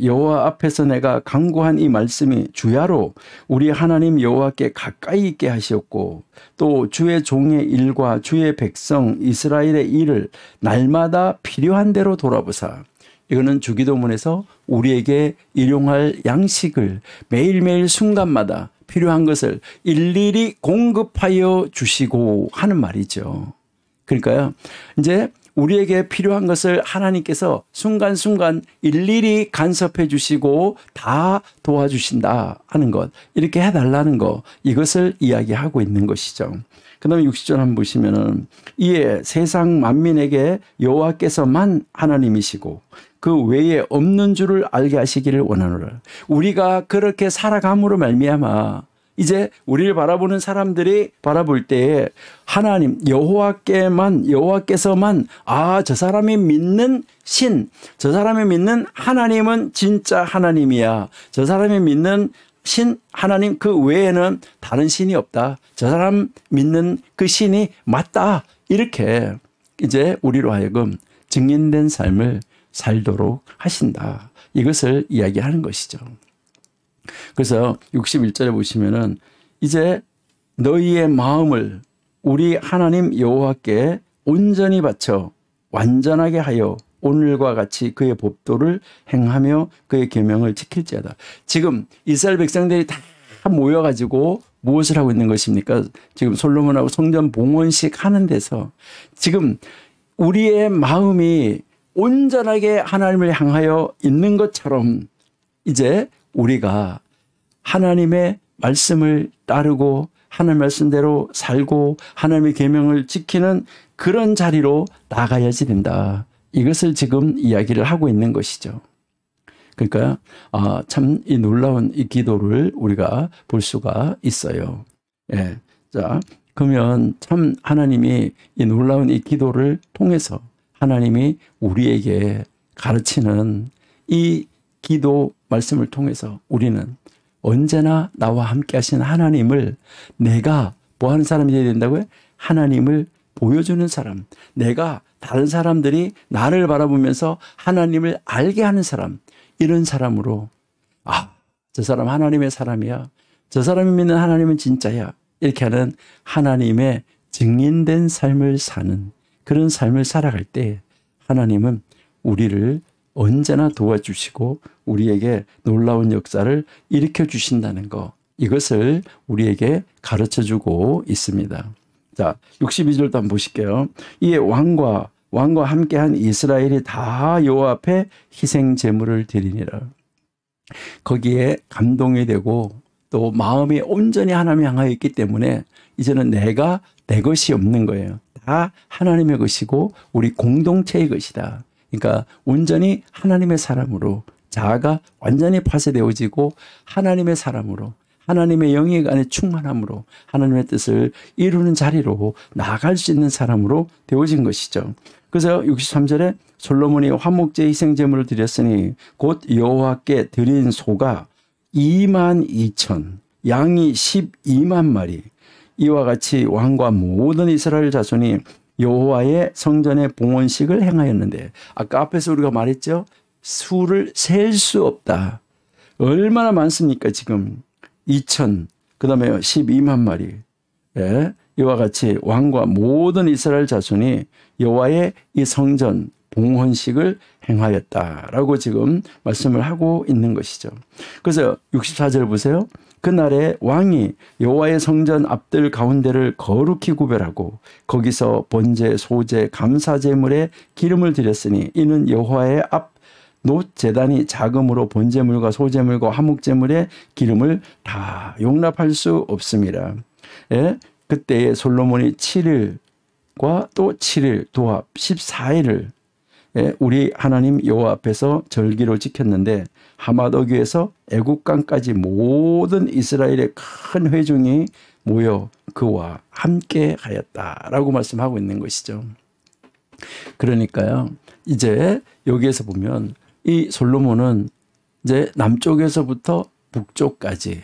여호와 앞에서 내가 간구한 이 말씀이 주야로 우리 하나님 여호와께 가까이 있게 하시었고 또 주의 종의 일과 주의 백성 이스라엘의 일을 날마다 필요한 대로 돌아보사. 이거는 주기도문에서 우리에게 일용할 양식을 매일매일 순간마다 필요한 것을 일일이 공급하여 주시고 하는 말이죠. 그러니까요. 이제 우리에게 필요한 것을 하나님께서 순간순간 일일이 간섭해 주시고 다 도와주신다 하는 것. 이렇게 해달라는 것. 이것을 이야기하고 있는 것이죠. 그 다음에 60절 한번 보시면은 이에 세상 만민에게 여호와께서만 하나님이시고 그 외에 없는 줄을 알게 하시기를 원하노라. 우리가 그렇게 살아감으로 말미암아 이제 우리를 바라보는 사람들이 바라볼 때에 하나님 여호와께서만 저 사람이 믿는 신, 저 사람이 믿는 하나님은 진짜 하나님이야. 저 사람이 믿는 신 하나님 그 외에는 다른 신이 없다. 저 사람 믿는 그 신이 맞다. 이렇게 이제 우리로 하여금 증인된 삶을 살도록 하신다. 이것을 이야기하는 것이죠. 그래서 61절에 보시면은 이제 너희의 마음을 우리 하나님 여호와께 온전히 바쳐 완전하게 하여 오늘과 같이 그의 법도를 행하며 그의 계명을 지킬지어다. 지금 이스라엘 백성들이 다 모여가지고 무엇을 하고 있는 것입니까? 지금 솔로몬하고 성전 봉헌식 하는 데서 지금 우리의 마음이 온전하게 하나님을 향하여 있는 것처럼 이제 우리가 하나님의 말씀을 따르고 하나님의 말씀대로 살고 하나님의 계명을 지키는 그런 자리로 나가야지 된다. 이것을 지금 이야기를 하고 있는 것이죠. 그러니까 참 이 놀라운 이 기도를 우리가 볼 수가 있어요. 예. 자, 그러면 참 하나님이 이 놀라운 이 기도를 통해서 하나님이 우리에게 가르치는 이 기도 말씀을 통해서 우리는 언제나 나와 함께 하신 하나님을 내가 뭐 하는 사람이 되어야 된다고요? 하나님을 보여주는 사람. 내가 다른 사람들이 나를 바라보면서 하나님을 알게 하는 사람. 이런 사람으로 저 사람 하나님의 사람이야. 저 사람이 믿는 하나님은 진짜야. 이렇게 하는 하나님의 증인된 삶을 사는 그런 삶을 살아갈 때 하나님은 우리를 언제나 도와주시고 우리에게 놀라운 역사를 일으켜 주신다는 거, 이것을 우리에게 가르쳐주고 있습니다. 자, 62절도 한번 보실게요. 이에 왕과 함께한 이스라엘이 다 여호와 앞에 희생 제물을 드리니라. 거기에 감동이 되고 또 마음이 온전히 하나님 향하여 있기 때문에 이제는 내가 내 것이 없는 거예요. 다 하나님의 것이고 우리 공동체의 것이다. 그러니까 온전히 하나님의 사람으로 자아가 완전히 파쇄되어지고 하나님의 사람으로 하나님의 영역 안에 충만함으로 하나님의 뜻을 이루는 자리로 나아갈 수 있는 사람으로 되어진 것이죠. 그래서 63절에 솔로몬이 화목제 희생제물을 드렸으니 곧 여호와께 드린 소가 22,000 양이 12만 마리 이와 같이 왕과 모든 이스라엘 자손이 여호와의 성전의 봉헌식을 행하였는데 아까 앞에서 우리가 말했죠. 수를 셀 수 없다. 얼마나 많습니까 지금. 2,000 그다음에 12만 마리. 예, 이와 같이 왕과 모든 이스라엘 자손이 여호와의 이 성전 봉헌식을 행하였다라고 지금 말씀을 하고 있는 것이죠. 그래서 64절 보세요. 그날에 왕이 여호와의 성전 앞들 가운데를 거룩히 구별하고 거기서 번제, 소제, 감사제물에 기름을 드렸으니 이는 여호와의 앞 놋 제단이 자금으로 번제물과 소제물과 화목제물의 기름을 다 용납할 수 없습니다. 예? 그때에 솔로몬이 7일과 또 7일 도합 14일을 우리 하나님 여호와 앞에서 절기로 지켰는데 하맛 어귀에서 애국강까지 모든 이스라엘의 큰 회중이 모여 그와 함께 하였다라고 말씀하고 있는 것이죠. 그러니까요. 이제 여기에서 보면 이 솔로몬은 이제 남쪽에서부터 북쪽까지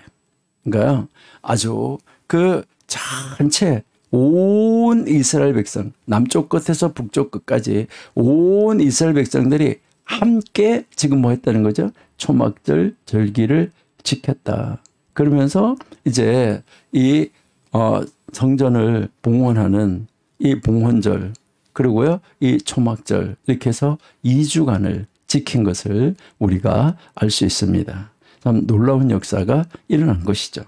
그러니까 아주 그 전체 온 이스라엘 백성 남쪽 끝에서 북쪽 끝까지 온 이스라엘 백성들이 함께 지금 뭐 했다는 거죠? 초막절 절기를 지켰다. 그러면서 이제 이 성전을 봉헌하는 이 봉헌절 그리고요 이 초막절 이렇게 해서 2주간을 지킨 것을 우리가 알 수 있습니다. 참 놀라운 역사가 일어난 것이죠.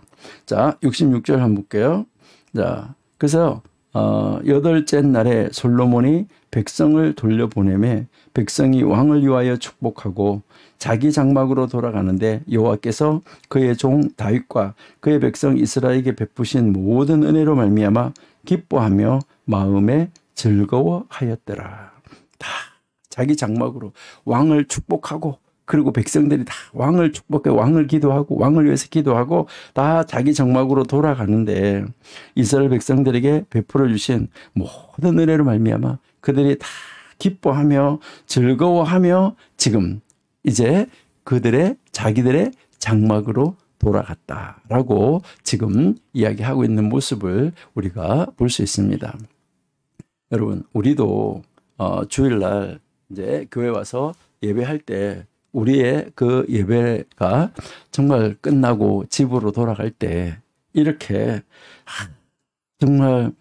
자, 66절 한번 볼게요. 자, 그래서 여덟째 날에 솔로몬이 백성을 돌려보내매 백성이 왕을 위하여 축복하고 자기 장막으로 돌아가는데 여호와께서 그의 종 다윗과 그의 백성 이스라엘에게 베푸신 모든 은혜로 말미암아 기뻐하며 마음에 즐거워하였더라. 다 자기 장막으로 왕을 축복하고 그리고 백성들이 다 왕을 축복해 왕을 기도하고 왕을 위해서 기도하고 다 자기 장막으로 돌아가는데 이스라엘 백성들에게 베풀어 주신 모든 은혜로 말미암아 그들이 다 기뻐하며 즐거워하며 지금 이제 그들의 자기들의 장막으로 돌아갔다라고 지금 이야기하고 있는 모습을 우리가 볼 수 있습니다. 여러분 우리도 주일날 이제 교회 와서 예배할 때 우리의 그 예배가 정말 끝나고 집으로 돌아갈 때 이렇게 정말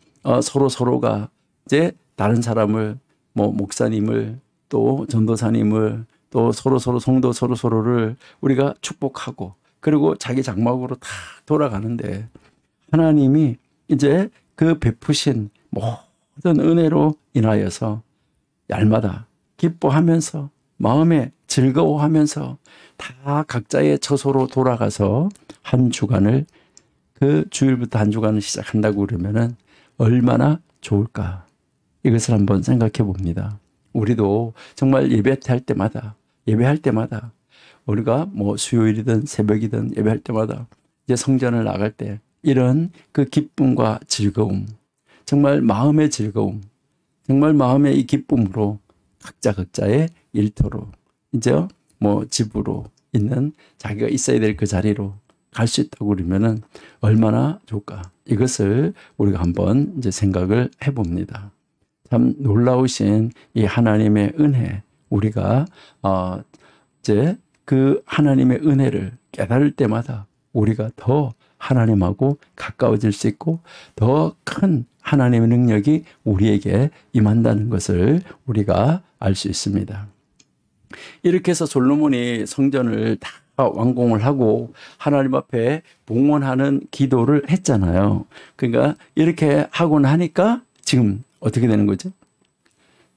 서로가 이제 다른 사람을 뭐 목사님을 또 전도사님을 또 서로 성도 서로를 우리가 축복하고 그리고 자기 장막으로 다 돌아가는데 하나님이 이제 그 베푸신 모든 은혜로 인하여서 날마다 기뻐하면서 마음에 즐거워하면서 다 각자의 처소로 돌아가서 한 주간을 그 주일부터 한 주간을 시작한다고 그러면은 얼마나 좋을까. 이것을 한번 생각해 봅니다. 우리도 정말 예배할 때마다 우리가 뭐 수요일이든 새벽이든 예배할 때마다 이제 성전을 나갈 때 이런 그 기쁨과 즐거움, 정말 마음의 즐거움, 정말 마음의 이 기쁨으로 각자의 일터로 이제 뭐 집으로 있는 자기가 있어야 될 그 자리로 갈 수 있다고 그러면은 얼마나 좋을까. 이것을 우리가 한번 이제 생각을 해봅니다. 참 놀라우신 이 하나님의 은혜, 우리가 이제 그 하나님의 은혜를 깨달을 때마다 우리가 더 하나님하고 가까워질 수 있고 더 큰 하나님의 능력이 우리에게 임한다는 것을 우리가 알 수 있습니다. 이렇게 해서 솔로몬이 성전을 다 완공을 하고 하나님 앞에 봉헌하는 기도를 했잖아요. 그러니까 이렇게 하고 나니까 지금 어떻게 되는 거죠?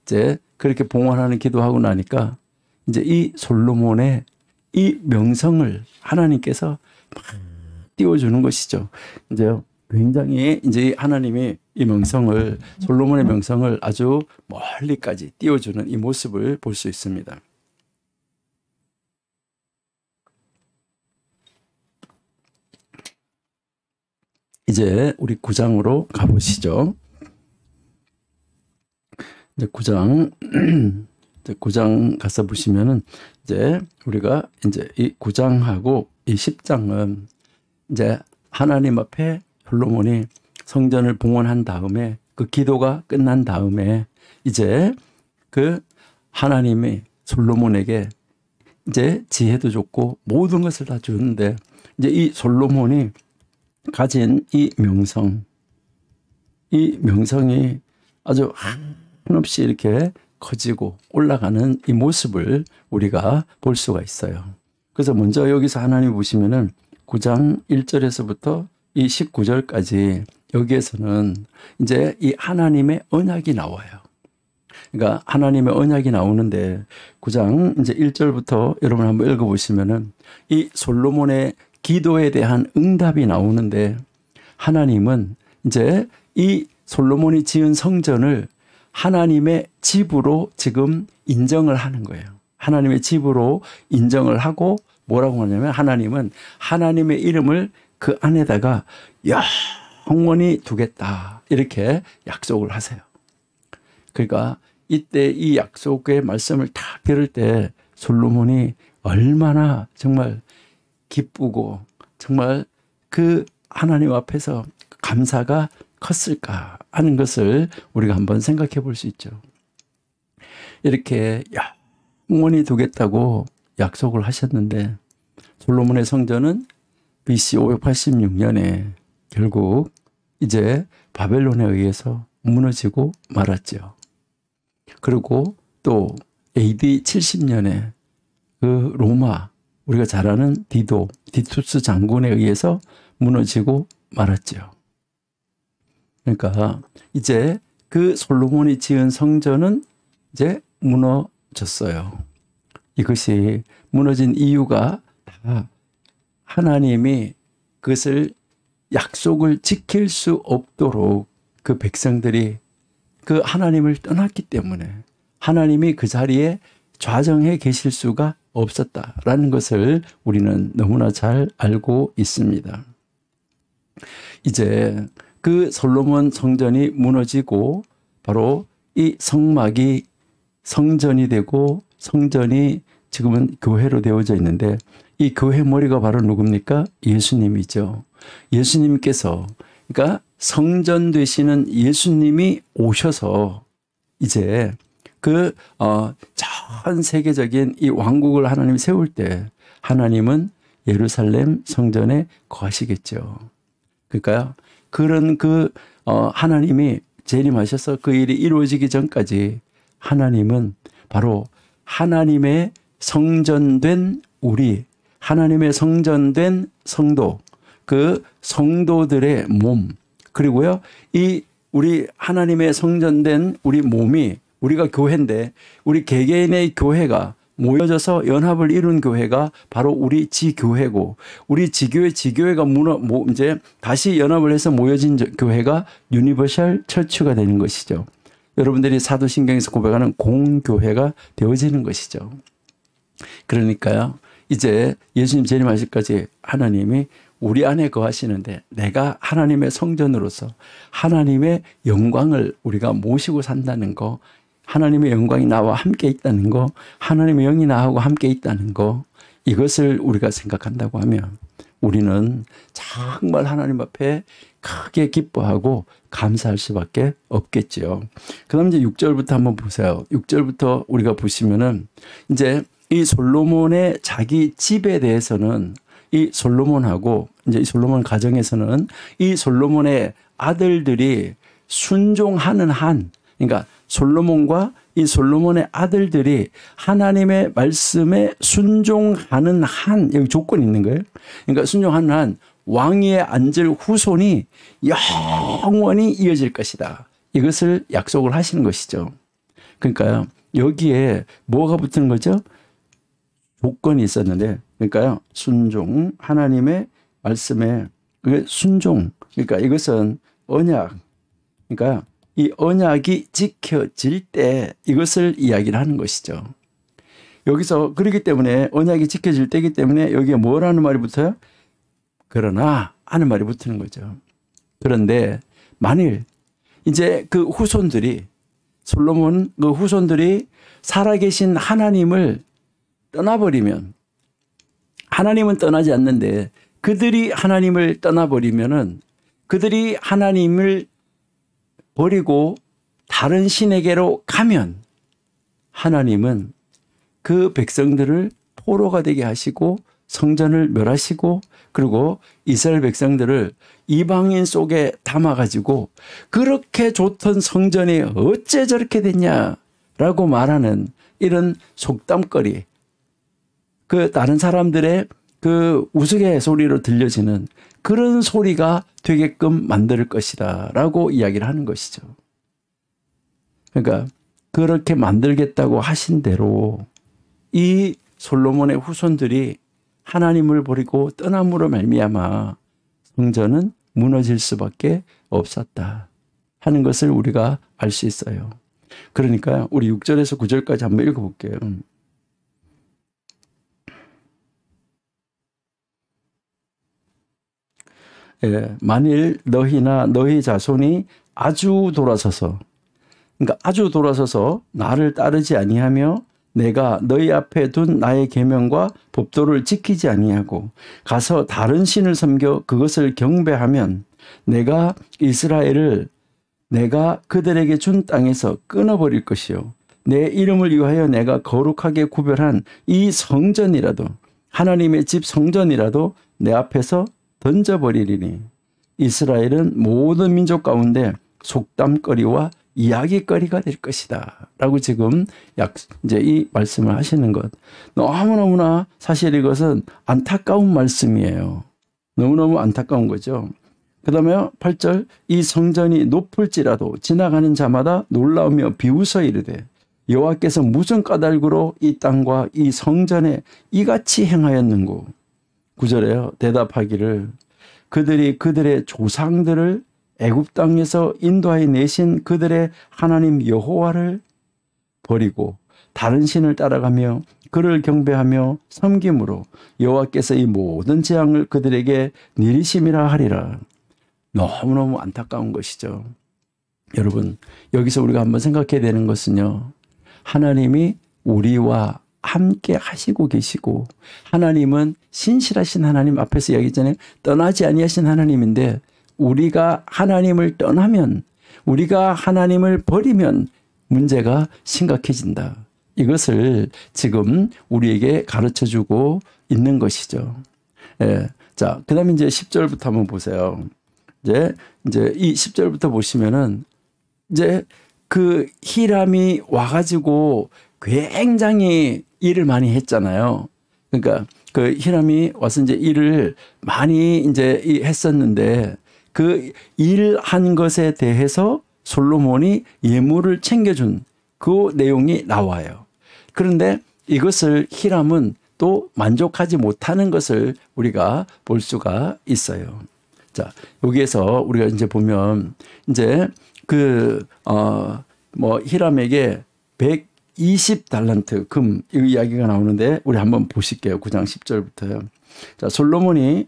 이제 그렇게 봉헌하는 기도하고 나니까 이제 이 솔로몬의 이 명성을 하나님께서 막 띄워주는 것이죠. 이제 굉장히 이제 하나님이 이 명성을 솔로몬의 명성을 아주 멀리까지 띄워주는 이 모습을 볼 수 있습니다. 이제 우리 9장으로 가보시죠. 이제 9장 가서 보시면은 이제 우리가 이제 이 9장하고 이 10장은 이제 하나님 앞에 솔로몬이 성전을 봉헌한 다음에 그 기도가 끝난 다음에 이제 그 하나님이 솔로몬에게 이제 지혜도 줬고 모든 것을 다 주는데 이제 이 솔로몬이 가진 이 명성이 아주 한없이 이렇게 커지고 올라가는 이 모습을 우리가 볼 수가 있어요. 그래서 먼저 여기서 하나님 보시면은 9장 1절에서부터 이 19절까지 여기에서는 이제 이 하나님의 언약이 나와요. 그러니까 하나님의 언약이 나오는데 9장 이제 1절부터 여러분 한번 읽어보시면은 이 솔로몬의 기도에 대한 응답이 나오는데 하나님은 이제 이 솔로몬이 지은 성전을 하나님의 집으로 지금 인정을 하는 거예요. 하나님의 집으로 인정을 하고 뭐라고 하냐면 하나님은 하나님의 이름을 그 안에다가 영원히 두겠다. 이렇게 약속을 하세요. 그러니까 이때 이 약속의 말씀을 다 들을 때 솔로몬이 얼마나 정말 기쁘고 정말 그 하나님 앞에서 감사가 컸을까 하는 것을 우리가 한번 생각해 볼 수 있죠. 이렇게 영원히 두겠다고 약속을 하셨는데 솔로몬의 성전은 BC 586년에 결국 이제 바벨론에 의해서 무너지고 말았죠. 그리고 또 AD 70년에 그 로마 우리가 잘 아는 디투스 장군에 의해서 무너지고 말았죠. 그러니까 이제 그 솔로몬이 지은 성전은 이제 무너졌어요. 이것이 무너진 이유가 다 하나님이 그것을 약속을 지킬 수 없도록 그 백성들이 그 하나님을 떠났기 때문에 하나님이 그 자리에 좌정해 계실 수가 없었다라는 것을 우리는 너무나 잘 알고 있습니다. 이제 그 솔로몬 성전이 무너지고 바로 이 성막이 성전이 되고 성전이 지금은 교회로 되어져 있는데 이 교회 머리가 바로 누굽니까? 예수님이죠. 예수님께서 그러니까 성전 되시는 예수님이 오셔서 이제 그 전 세계적인 이 왕국을 하나님이 세울 때 하나님은 예루살렘 성전에 거하시겠죠. 그러니까 그런 하나님이 재림하셔서 그 일이 이루어지기 전까지 하나님은 바로 하나님의 성전된 우리, 하나님의 성전된 성도, 그 성도들의 몸, 그리고요, 이 우리 하나님의 성전된 우리 몸이, 우리가 교회인데 우리 개개인의 교회가 모여져서 연합을 이룬 교회가 바로 우리 지교회고, 우리 지교회가 이제 다시 연합을 해서 모여진 교회가 유니버셜 처치가 되는 것이죠. 여러분들이 사도신경에서 고백하는 공교회가 되어지는 것이죠. 그러니까요, 이제 예수님 재림하실 때까지 하나님이 우리 안에 거하시는데, 내가 하나님의 성전으로서 하나님의 영광을 우리가 모시고 산다는 거, 하나님의 영광이 나와 함께 있다는 거, 하나님의 영이 나하고 함께 있다는 거, 이것을 우리가 생각한다고 하면 우리는 정말 하나님 앞에 크게 기뻐하고 감사할 수밖에 없겠지요. 그 다음 이제 6절부터 한번 보세요. 6절부터 우리가 보시면은 이제 이 솔로몬의 자기 집에 대해서는, 이 솔로몬하고 이제 이 솔로몬 가정에서는 이 솔로몬의 아들들이 순종하는 한, 그러니까 솔로몬과 이 솔로몬의 아들들이 하나님의 말씀에 순종하는 한, 여기 조건이 있는 거예요. 그러니까 순종하는 한 왕위에 앉을 후손이 영원히 이어질 것이다. 이것을 약속을 하시는 것이죠. 그러니까요, 여기에 뭐가 붙는 거죠? 조건이 있었는데, 그러니까요, 순종, 하나님의 말씀에 순종, 그러니까 이것은 언약, 그러니까 이 언약이 지켜질 때 이것을 이야기를 하는 것이죠. 여기서 그렇기 때문에 언약이 지켜질 때이기 때문에 여기에 뭐라는 말이 붙어요? 그러나 하는 말이 붙는 거죠. 그런데 만일 이제 그 후손들이, 솔로몬 그 후손들이 살아계신 하나님을 떠나버리면, 하나님은 떠나지 않는데 그들이 하나님을 떠나버리면은, 그들이 하나님을 버리고 다른 신에게로 가면 하나님은 그 백성들을 포로가 되게 하시고 성전을 멸하시고, 그리고 이스라엘 백성들을 이방인 속에 담아가지고 그렇게 좋던 성전이 어째 저렇게 됐냐라고 말하는 이런 속담거리, 그 다른 사람들의 그 우스갯소리로 들려지는 그런 소리가 되게끔 만들 것이다 라고 이야기를 하는 것이죠. 그러니까 그렇게 만들겠다고 하신 대로 이 솔로몬의 후손들이 하나님을 버리고 떠남으로 말미암아 성전은 무너질 수밖에 없었다 하는 것을 우리가 알 수 있어요. 그러니까 우리 6절에서 9절까지 한번 읽어볼게요. 예, 만일 너희나 너희 자손이 아주 돌아서서, 그러니까 아주 돌아서서 나를 따르지 아니하며 내가 너희 앞에 둔 나의 계명과 법도를 지키지 아니하고 가서 다른 신을 섬겨 그것을 경배하면 내가 이스라엘을 내가 그들에게 준 땅에서 끊어버릴 것이요, 내 이름을 위하여 내가 거룩하게 구별한 이 성전이라도, 하나님의 집 성전이라도 내 앞에서 던져버리리니 이스라엘은 모든 민족 가운데 속담거리와 이야기거리가 될 것이다 라고 지금 이제 이 말씀을 하시는 것, 너무너무나 사실 이것은 안타까운 말씀이에요. 너무너무 안타까운 거죠. 그 다음에 8절, 이 성전이 높을지라도 지나가는 자마다 놀라우며 비웃어 이르되 여호와께서 무슨 까닭으로 이 땅과 이 성전에 이같이 행하였는고. 9절에요. 대답하기를 그들이 그들의 조상들을 애굽 땅에서 인도하여 내신 그들의 하나님 여호와를 버리고 다른 신을 따라가며 그를 경배하며 섬김으로 여호와께서 이 모든 재앙을 그들에게 내리심이라 하리라. 너무너무 안타까운 것이죠. 여러분, 여기서 우리가 한번 생각해야 되는 것은요, 하나님이 우리와 함께 하시고 계시고, 하나님은 신실하신 하나님, 앞에서 이야기했잖아요. 떠나지 아니하신 하나님인데, 우리가 하나님을 떠나면, 우리가 하나님을 버리면 문제가 심각해진다. 이것을 지금 우리에게 가르쳐주고 있는 것이죠. 예. 자, 그 다음에 이제 10절부터 한번 보세요. 이제 이 10절부터 보시면은, 이제 그 히람이 와가지고 굉장히 일을 많이 했잖아요. 그러니까 그 히람이 와서 이제 일을 많이 이제 했었는데 그 일한 것에 대해서 솔로몬이 예물을 챙겨준 그 내용이 나와요. 그런데 이것을 히람은 또 만족하지 못하는 것을 우리가 볼 수가 있어요. 자, 여기에서 우리가 이제 보면 이제 히람에게 120달란트 금 이 이야기가 나오는데 우리 한번 보실게요. 9장 10절부터요. 자, 솔로몬이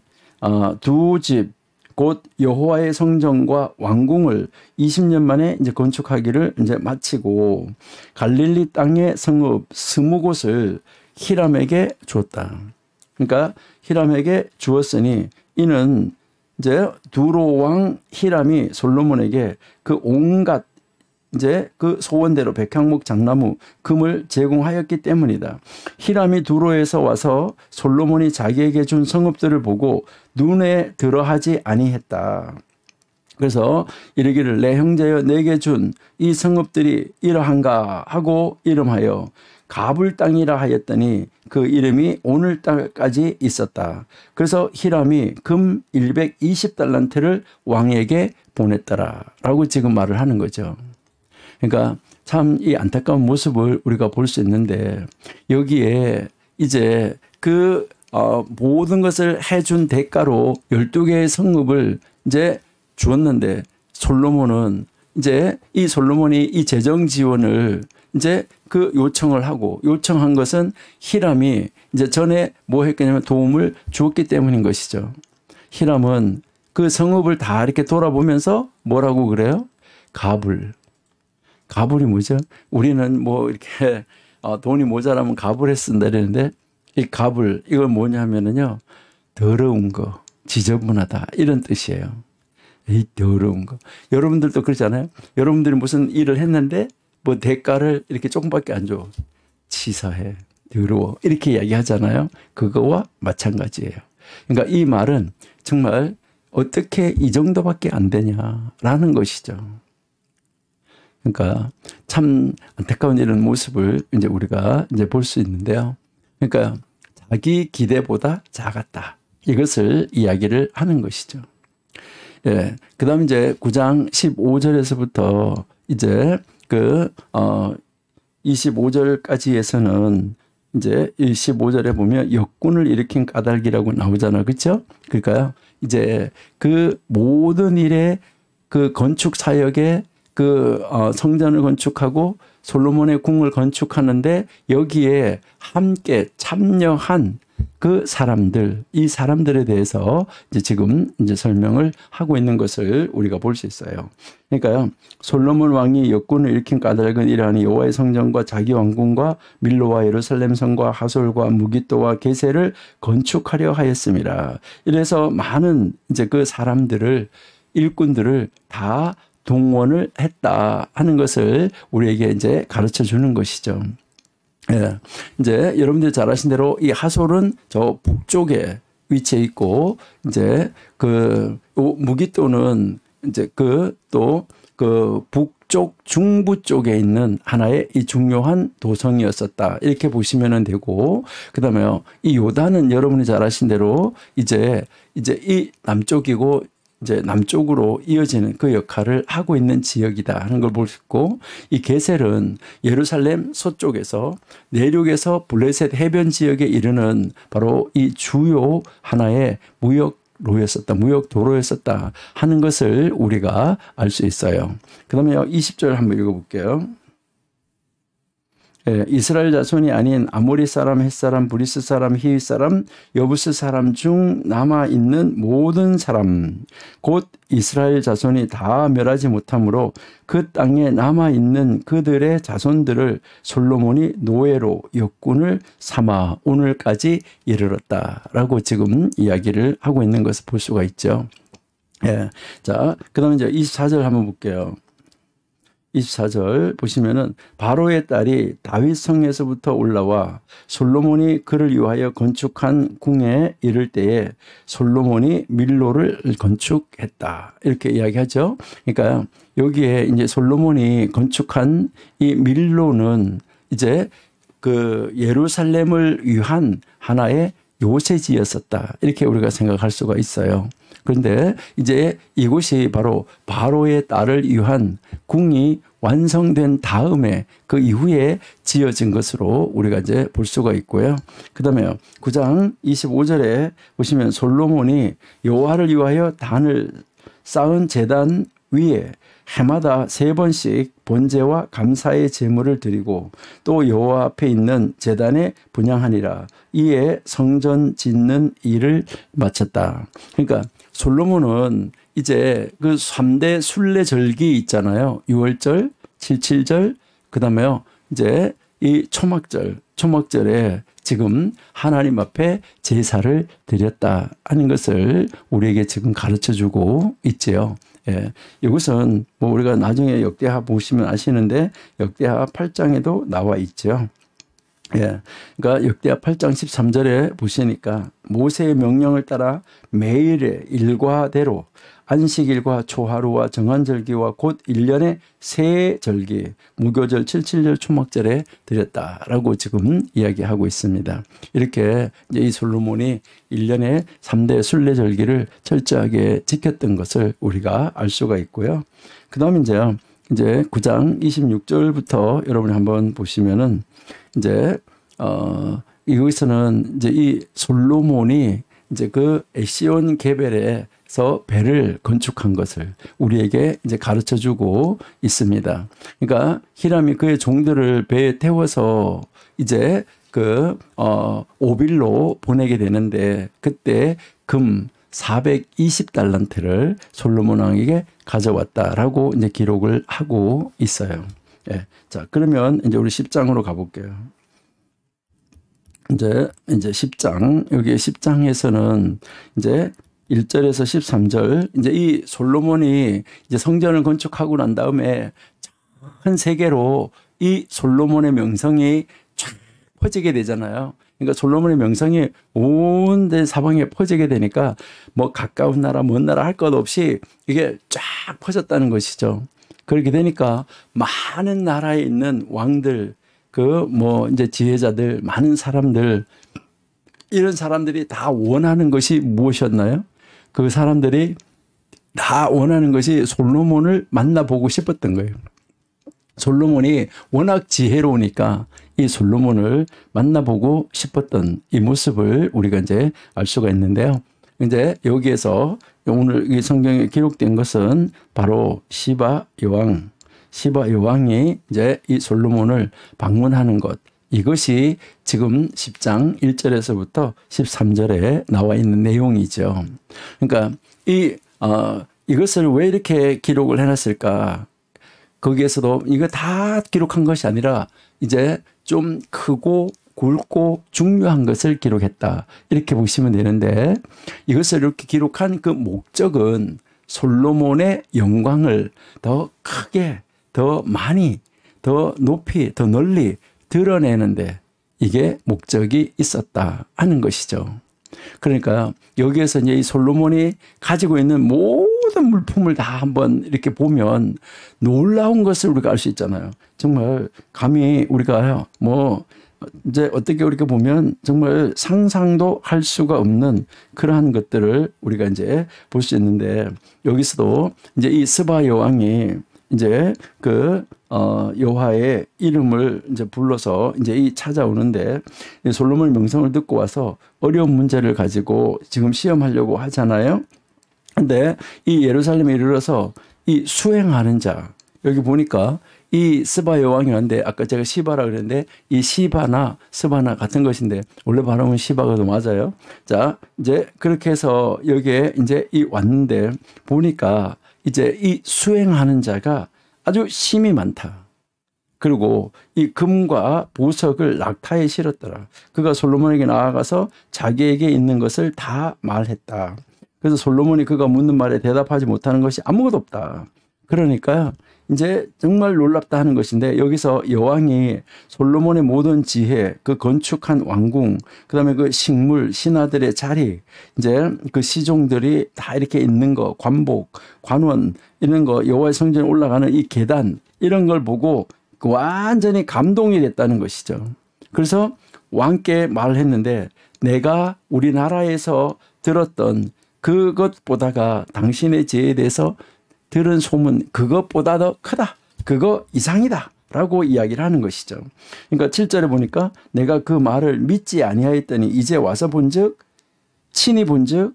두 집 곧 여호와의 성전과 왕궁을 20년 만에 이제 건축하기를 이제 마치고 갈릴리 땅의 성읍 20곳을 히람에게 주었다. 그러니까 히람에게 주었으니 이는 이제 두로 왕 히람이 솔로몬에게 그 온갖 이제 그 소원대로 백향목, 장나무, 금을 제공하였기 때문이다. 히람이 두로에서 와서 솔로몬이 자기에게 준 성읍들을 보고 눈에 들어하지 아니했다. 그래서 이르기를 내 형제여 내게 준 이 성읍들이 이러한가 하고 이름하여 가불 땅이라 하였더니 그 이름이 오늘 땅까지 있었다. 그래서 히람이 금 120달란트를 왕에게 보냈더라 라고 지금 말을 하는 거죠. 그러니까 참 이 안타까운 모습을 우리가 볼 수 있는데 여기에 이제 모든 것을 해준 대가로 12개의 성읍을 이제 주었는데 솔로몬은 이제 이 솔로몬이 이 재정 지원을 이제 그 요청을 하고 요청한 것은 히람이 이제 전에 뭐 했겠냐면 도움을 주었기 때문인 것이죠. 히람은 그 성읍을 다 이렇게 돌아보면서 뭐라고 그래요? 가불이 뭐죠? 우리는 뭐 이렇게 돈이 모자라면 가불에 쓴다 이러는데 이 가불 이건 뭐냐면은요 더러운 거, 지저분하다 이런 뜻이에요. 이 더러운 거. 여러분들도 그렇잖아요. 여러분들이 무슨 일을 했는데 뭐 대가를 이렇게 조금밖에 안 줘. 치사해, 더러워 이렇게 이야기하잖아요. 그거와 마찬가지예요. 그러니까 이 말은 정말 어떻게 이 정도밖에 안 되냐라는 것이죠. 그러니까 참 안타까운 이런 모습을 이제 우리가 이제 볼 수 있는데요. 그러니까 자기 기대보다 작았다. 이것을 이야기를 하는 것이죠. 예. 그 다음 이제 9장 15절에서부터 이제 25절까지에서는 이제 15절에 보면 역군을 일으킨 까닭이라고 나오잖아요. 그렇죠? 그러니까요. 이제 그 모든 일에 그 건축 사역에 성전을 건축하고 솔로몬의 궁을 건축하는데 여기에 함께 참여한 그 사람들, 이 사람들에 대해서 이제 지금 이제 설명을 하고 있는 것을 우리가 볼 수 있어요. 그러니까요, 솔로몬 왕이 역군을 일으킨 까닭은 이러하니 여호와의 성전과 자기 왕궁과 밀로와 예루살렘 성과 하솔과 무기또와 게셀을 건축하려 하였습니다. 이래서 많은 이제 그 사람들을 일꾼들을 다 동원을 했다 하는 것을 우리에게 이제 가르쳐 주는 것이죠. 예. 이제 여러분들이 잘 아신 대로 이 하솔은 저 북쪽에 위치해 있고, 이제 무기또는 이제 북쪽 중부 쪽에 있는 하나의 이 중요한 도성이었었다. 이렇게 보시면 되고, 그 다음에 이 요단은 여러분이 잘 아신 대로 이제 이 남쪽이고, 이제 남쪽으로 이어지는 그 역할을 하고 있는 지역이다 하는 걸 볼 수 있고, 이 게셀은 예루살렘 서쪽에서 내륙에서 블레셋 해변 지역에 이르는 바로 이 주요 하나의 무역 도로였었다 하는 것을 우리가 알 수 있어요. 그 다음에 20절 한번 읽어볼게요. 예, 이스라엘 자손이 아닌 아모리 사람, 헷 사람, 브리스 사람, 히윗 사람, 여부스 사람 중 남아있는 모든 사람 곧 이스라엘 자손이 다 멸하지 못하므로 그 땅에 남아있는 그들의 자손들을 솔로몬이 노예로 역군을 삼아 오늘까지 이르렀다라고 지금 이야기를 하고 있는 것을 볼 수가 있죠. 예, 자, 그 다음에 이제 24절 한번 볼게요. 24절 보시면은 바로의 딸이 다윗 성에서부터 올라와 솔로몬이 그를 위하여 건축한 궁에 이를 때에 솔로몬이 밀로를 건축했다. 이렇게 이야기하죠. 그러니까 여기에 이제 솔로몬이 건축한 이 밀로는 이제 그 예루살렘을 위한 하나의 요새지였었다. 이렇게 우리가 생각할 수가 있어요. 그런데 이제 이곳이 바로 바로의 딸을 위한 궁이 완성된 다음에 그 이후에 지어진 것으로 우리가 이제 볼 수가 있고요. 그 다음에 9장 25절에 보시면 솔로몬이 여호와를 위하여 단을 쌓은 제단 위에 해마다 3번씩 번제와 감사의 제물을 드리고 또 여호와 앞에 있는 제단에 분향하니라. 이에 성전 짓는 일을 마쳤다. 그러니까 솔로몬은 이제 그 3대 순례절기 있잖아요. 6월절, 77절, 그 다음에요. 이제 이 초막절에 지금 하나님 앞에 제사를 드렸다 하는 것을 우리에게 지금 가르쳐 주고 있지요. 예, 이것은 뭐 우리가 나중에 역대하 보시면 아시는데 역대하 8장에도 나와 있죠. 예, 그러니까 역대하 8장 13절에 보시니까 모세의 명령을 따라 매일의 일과대로 안식일과 초하루와 정한절기와 곧 1년의 새 절기, 무교절, 77절, 초막절에 드렸다라고 지금 이야기하고 있습니다. 이렇게 이제 이 솔로몬이 1년에 3대 순례절기를 철저하게 지켰던 것을 우리가 알 수가 있고요. 그 다음에 이제 9장 26절부터 여러분이 한번 보시면은 이제 이것은 이제 이 솔로몬이 이제 그 에시온 게벨에서 배를 건축한 것을 우리에게 이제 가르쳐 주고 있습니다. 그러니까 히람이 그의 종들을 배에 태워서 이제 그 오빌로 보내게 되는데 그때 금 420달란트를 솔로몬 왕에게 가져왔다라고 이제 기록을 하고 있어요. 예. 자, 그러면 이제 우리 10장으로 가볼게요. 이제 10장, 여기 10장에서는 이제 1절에서 13절, 이제 이 솔로몬이 이제 성전을 건축하고 난 다음에 전 세계로 이 솔로몬의 명성이 쫙 퍼지게 되잖아요. 그러니까 솔로몬의 명성이 온 데 사방에 퍼지게 되니까 뭐 가까운 나라, 먼 나라 할 것 없이 이게 쫙 퍼졌다는 것이죠. 그렇게 되니까 많은 나라에 있는 왕들, 이제 지혜자들, 많은 사람들, 이런 사람들이 다 원하는 것이 무엇이었나요? 그 사람들이 다 원하는 것이 솔로몬을 만나보고 싶었던 거예요. 솔로몬이 워낙 지혜로우니까 이 솔로몬을 만나보고 싶었던 이 모습을 우리가 이제 알 수가 있는데요. 이제 여기에서 오늘 이 성경에 기록된 것은 바로 시바 여왕이 이제 이 솔로몬을 방문하는 것, 이것이 지금 10장 1절에서부터 13절에 나와 있는 내용이죠. 그러니까 이것을 왜 이렇게 기록을 해놨을까? 거기에서도 이거 다 기록한 것이 아니라 이제 좀 크고 굵고 중요한 것을 기록했다. 이렇게 보시면 되는데 이것을 이렇게 기록한 그 목적은 솔로몬의 영광을 더 크게, 더 많이, 더 높이, 더 널리 드러내는데 이게 목적이 있었다 하는 것이죠. 그러니까 여기에서 이제 이 솔로몬이 가지고 있는 모든 물품을 다 한번 이렇게 보면 놀라운 것을 우리가 알 수 있잖아요. 정말 감히 우리가 이제 어떻게 우리가 보면 정말 상상도 할 수가 없는 그러한 것들을 우리가 이제 볼 수 있는데 여기서도 이제 이 스바 여왕이 이제 여호와의 이름을 이제 불러서 이제 찾아오는데 솔로몬의 명성을 듣고 와서 어려운 문제를 가지고 지금 시험하려고 하잖아요. 근데 이 예루살렘에 이르러서 이 수행하는 자, 여기 보니까 이 스바 여왕이 왔는데 아까 제가 시바라 그랬는데 이 시바나 스바나 같은 것인데 원래 발음은 시바가 더 맞아요. 자, 이제 그렇게 해서 여기에 이제 왔는데 보니까 이제 이 수행하는 자가 아주 심이 많다. 그리고 이 금과 보석을 낙타에 실었더라. 그가 솔로몬에게 나아가서 자기에게 있는 것을 다 말했다. 그래서 솔로몬이 그가 묻는 말에 대답하지 못하는 것이 아무것도 없다. 그러니까 이제 정말 놀랍다 하는 것인데 여기서 여왕이 솔로몬의 모든 지혜, 그 건축한 왕궁, 그다음에 그 식물, 신하들의 자리, 이제 그 시종들이 다 이렇게 있는 거, 관복, 관원 이런 거, 여호와의 성전에 올라가는 이 계단 이런 걸 보고 완전히 감동이 됐다는 것이죠. 그래서 왕께 말을 했는데 내가 우리나라에서 들었던 그것보다가 당신의 지혜에 대해서 들은 소문 그것보다 더 크다. 그거 이상이다. 라고 이야기를 하는 것이죠. 그러니까 7절에 보니까 내가 그 말을 믿지 아니하였더니 이제 와서 본즉 친히 본즉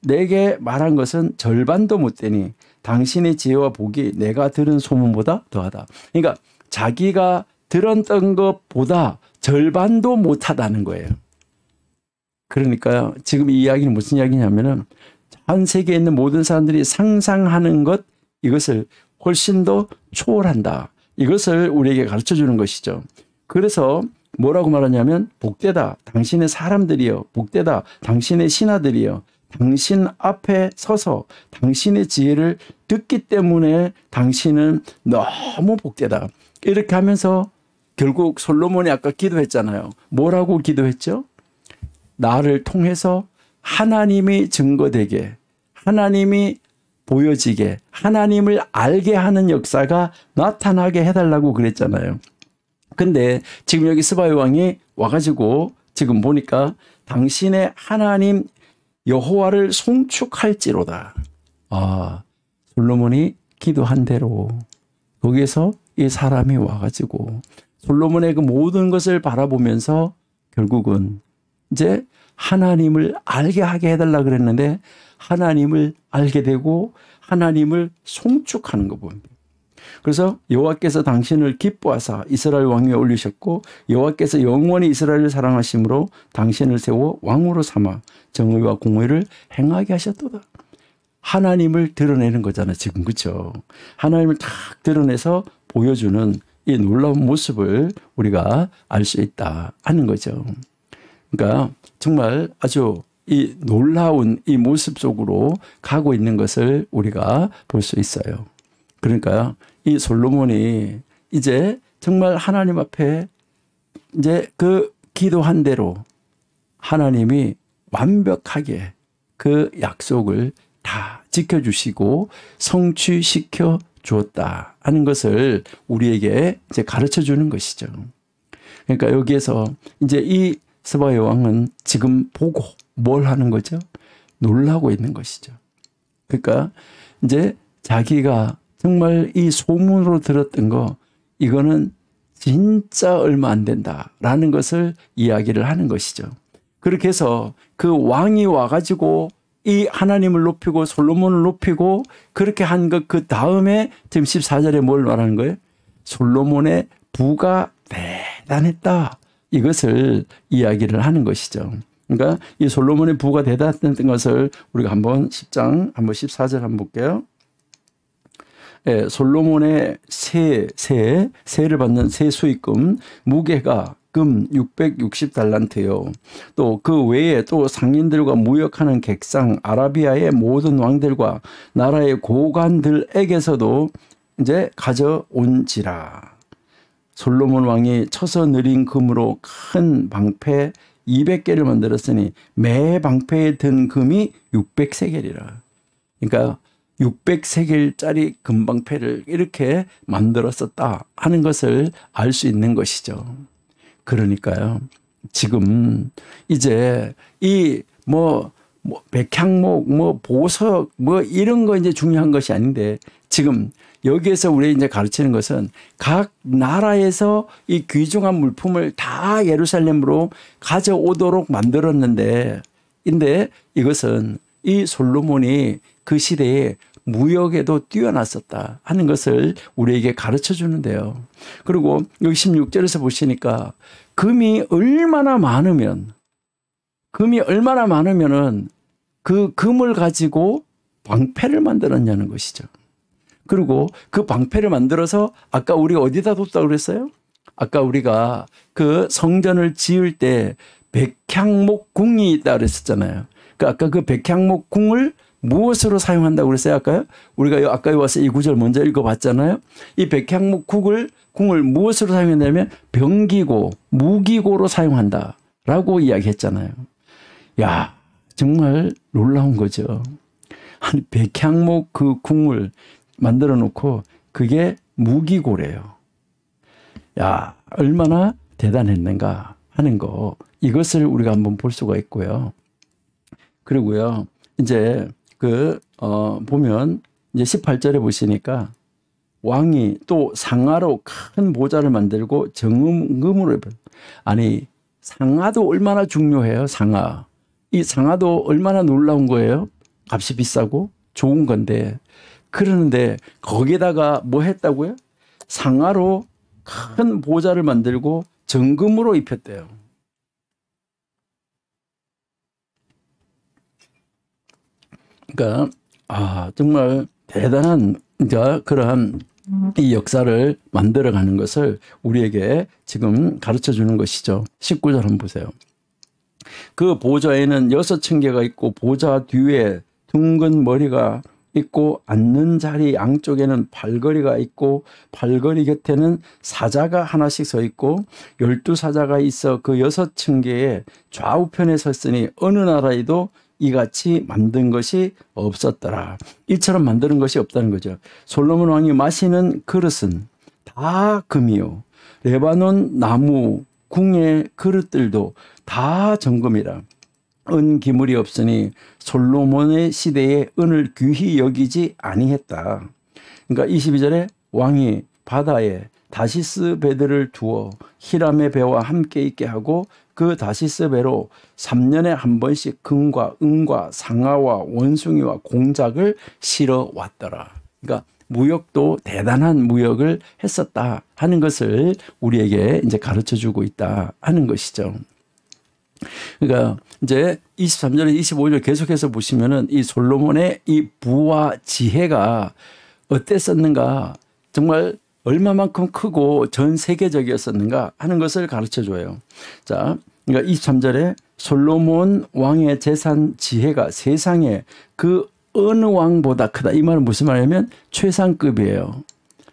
내게 말한 것은 절반도 못되니 당신의 지혜와 복이 내가 들은 소문보다 더하다. 그러니까 자기가 들었던 것보다 절반도 못하다는 거예요. 그러니까요. 지금 이 이야기는 무슨 이야기냐면은 한 세계에 있는 모든 사람들이 상상하는 것 이것을 훨씬 더 초월한다. 이것을 우리에게 가르쳐 주는 것이죠. 그래서 뭐라고 말하냐면 복되다. 당신의 사람들이여. 복되다. 당신의 신하들이여. 당신 앞에 서서 당신의 지혜를 듣기 때문에 당신은 너무 복되다. 이렇게 하면서 결국 솔로몬이 아까 기도했잖아요. 뭐라고 기도했죠? 나를 통해서 하나님이 증거되게, 하나님이 보여지게, 하나님을 알게 하는 역사가 나타나게 해달라고 그랬잖아요. 근데 지금 여기 스바의 왕이 와가지고 지금 보니까 당신의 하나님 여호와를 송축할지로다. 아, 솔로몬이 기도한 대로 거기에서 이 사람이 와가지고 솔로몬의 그 모든 것을 바라보면서 결국은 이제 하나님을 알게 하게 해달라 그랬는데 하나님을 알게 되고 하나님을 송축하는 거 봅니다. 그래서 여호와께서 당신을 기뻐하사 이스라엘 왕위에 올리셨고 여호와께서 영원히 이스라엘을 사랑하심으로 당신을 세워 왕으로 삼아 정의와 공의를 행하게 하셨도다. 하나님을 드러내는 거잖아요. 지금 그렇죠. 하나님을 탁 드러내서 보여주는 이 놀라운 모습을 우리가 알 수 있다 하는 거죠. 그러니까 정말 아주 이 놀라운 이 모습 속으로 가고 있는 것을 우리가 볼 수 있어요. 그러니까 이 솔로몬이 이제 정말 하나님 앞에 이제 그 기도한 대로 하나님이 완벽하게 그 약속을 다 지켜주시고 성취시켜 주었다 하는 것을 우리에게 이제 가르쳐 주는 것이죠. 그러니까 여기에서 이제 이 스바의 왕은 지금 보고 뭘 하는 거죠? 놀라고 있는 것이죠. 그러니까 이제 자기가 정말 이 소문으로 들었던 거 이거는 진짜 얼마 안 된다라는 것을 이야기를 하는 것이죠. 그렇게 해서 그 왕이 와가지고 이 하나님을 높이고 솔로몬을 높이고 그렇게 한 것 그 다음에 지금 14절에 뭘 말하는 거예요? 솔로몬의 부가 대단했다. 이것을 이야기를 하는 것이죠. 그러니까 이 솔로몬의 부가 대단했던 것을 우리가 한번 10장 한번 14절 한번 볼게요. 예, 솔로몬의 세를 받는 세 수익금 무게가 금 660달란트요. 또 그 외에 또 상인들과 무역하는 객상 아라비아의 모든 왕들과 나라의 고관들에게서도 이제 가져온지라. 솔로몬 왕이 쳐서 느린 금으로 큰 방패 200개를 만들었으니 매 방패에 든 금이 600세겔이라. 그러니까 600세겔짜리 금방패를 이렇게 만들었었다 하는 것을 알 수 있는 것이죠. 그러니까요. 지금 이제 이 백향목, 보석, 이런 거 이제 중요한 것이 아닌데 지금 여기에서 우리 이제 가르치는 것은 각 나라에서 이 귀중한 물품을 다 예루살렘으로 가져오도록 만들었는데, 근데 이것은 이 솔로몬이 그 시대에 무역에도 뛰어났었다 하는 것을 우리에게 가르쳐 주는데요. 그리고 여기 16절에서 보시니까 금이 얼마나 많으면은 그 금을 가지고 방패를 만들었냐는 것이죠. 그리고 그 방패를 만들어서 아까 우리가 어디다 뒀다고 그랬어요? 아까 우리가 그 성전을 지을 때 백향목 궁이 있다 그랬었잖아요. 아까 그 백향목 궁을 무엇으로 사용한다고 그랬어요? 우리가 아까 와서 이 구절 먼저 읽어봤잖아요. 이 백향목 궁을 무엇으로 사용했냐면 병기고 무기고로 사용한다라고 이야기했잖아요. 야, 정말 놀라운 거죠. 아니, 백향목 그 궁을 만들어 놓고 그게 무기고래요. 야, 얼마나 대단했는가 하는 거, 이것을 우리가 한번 볼 수가 있고요. 그리고요, 이제 보면 이제 18절에 보시니까 왕이 또 상아로 큰 보좌를 만들고 정금으로, 아니, 상아도 얼마나 중요해요, 상아. 이 상아도 얼마나 놀라운 거예요. 값이 비싸고 좋은 건데, 그러는데 거기다가 뭐 했다고요? 상아로 큰 보좌를 만들고 정금으로 입혔대요. 그러니까 정말 대단한 그러한 이 역사를 만들어가는 것을 우리에게 지금 가르쳐 주는 것이죠. 19절 한번 보세요. 그 보좌에는 6층계가 있고 보좌 뒤에 둥근 머리가 있고 앉는 자리 양쪽에는 팔걸이가 있고 팔걸이 곁에는 사자가 하나씩 서 있고 12사자가 있어 그 6층계의 좌우편에 섰으니 어느 나라에도 이같이 만든 것이 없었더라. 이처럼 만드는 것이 없다는 거죠. 솔로몬 왕이 마시는 그릇은 다 금이요, 레바논 나무 궁의 그릇들도 다 정금이라. 은 기물이 없으니 솔로몬의 시대에 은을 귀히 여기지 아니했다. 그러니까 22절에 왕이 바다에 다시스 배들을 두어 히람의 배와 함께 있게 하고 그 다시스 배로 3년에 한 번씩 금과 은과 상아와 원숭이와 공작을 실어 왔더라. 그러니까 무역도 대단한 무역을 했었다 하는 것을 우리에게 이제 가르쳐 주고 있다 하는 것이죠. 그러니까 이제 23절에 25절 계속해서 보시면은 이 솔로몬의 이 부와 지혜가 어땠었는가, 정말 얼마만큼 크고 전 세계적이었었는가 하는 것을 가르쳐 줘요. 자, 그러니까 23절에 솔로몬 왕의 재산 지혜가 세상에 그 어느 왕보다 크다. 이 말은 무슨 말이냐면 최상급이에요.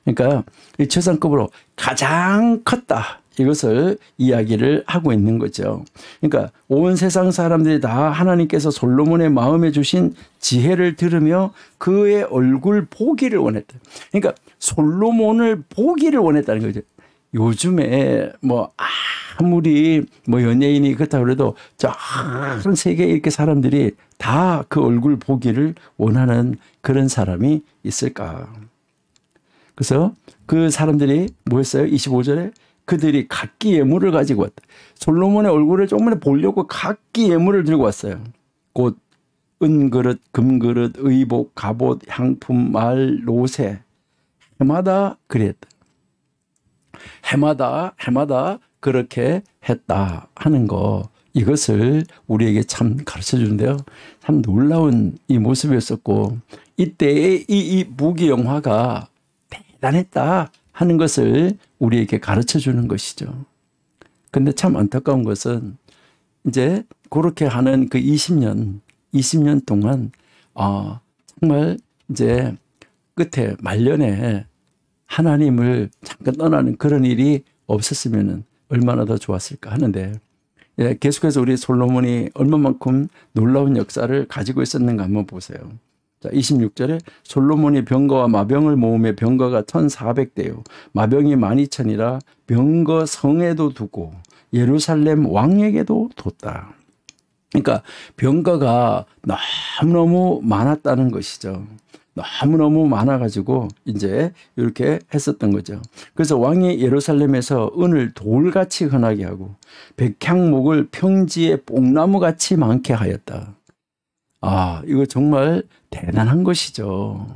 그러니까 이 최상급으로 가장 컸다. 이것을 이야기를 하고 있는 거죠. 그러니까 온 세상 사람들이 다 하나님께서 솔로몬의 마음에 주신 지혜를 들으며 그의 얼굴 보기를 원했다. 그러니까 솔로몬을 보기를 원했다는 거죠. 요즘에 뭐 아무리 뭐 연예인이 그렇다고 해도 전 세계에 이렇게 사람들이 다 그 얼굴 보기를 원하는 그런 사람이 있을까? 그래서 그 사람들이 뭐였어요? 25절에 그들이 각기 예물을 가지고 왔다. 솔로몬의 얼굴을 조금만 보려고 각기 예물을 들고 왔어요. 곧 은그릇, 금그릇, 의복, 갑옷, 향품, 말, 노새. 해마다 그랬다. 해마다 그렇게 했다 하는 거, 이것을 우리에게 참 가르쳐 주는데요. 참 놀라운 이 모습이었었고, 이때의 이 무기영화가 대단했다 하는 것을 우리에게 가르쳐 주는 것이죠. 근데 참 안타까운 것은 이제 그렇게 하는 그 20년 동안 정말 이제 끝에 말년에 하나님을 잠깐 떠나는 그런 일이 없었으면 얼마나 더 좋았을까 하는데, 계속해서 우리 솔로몬이 얼마만큼 놀라운 역사를 가지고 있었는가 한번 보세요. 자, 26절에 솔로몬이 병거와 마병을 모으며 병거가 1,400대요. 마병이 12,000이라 병거 성에도 두고 예루살렘 왕에게도 뒀다. 그러니까 병거가 너무너무 많았다는 것이죠. 너무너무 많아가지고 이제 이렇게 했었던 거죠. 그래서 왕이 예루살렘에서 은을 돌같이 흔하게 하고 백향목을 평지에 뽕나무같이 많게 하였다. 이거 정말 대단한 것이죠.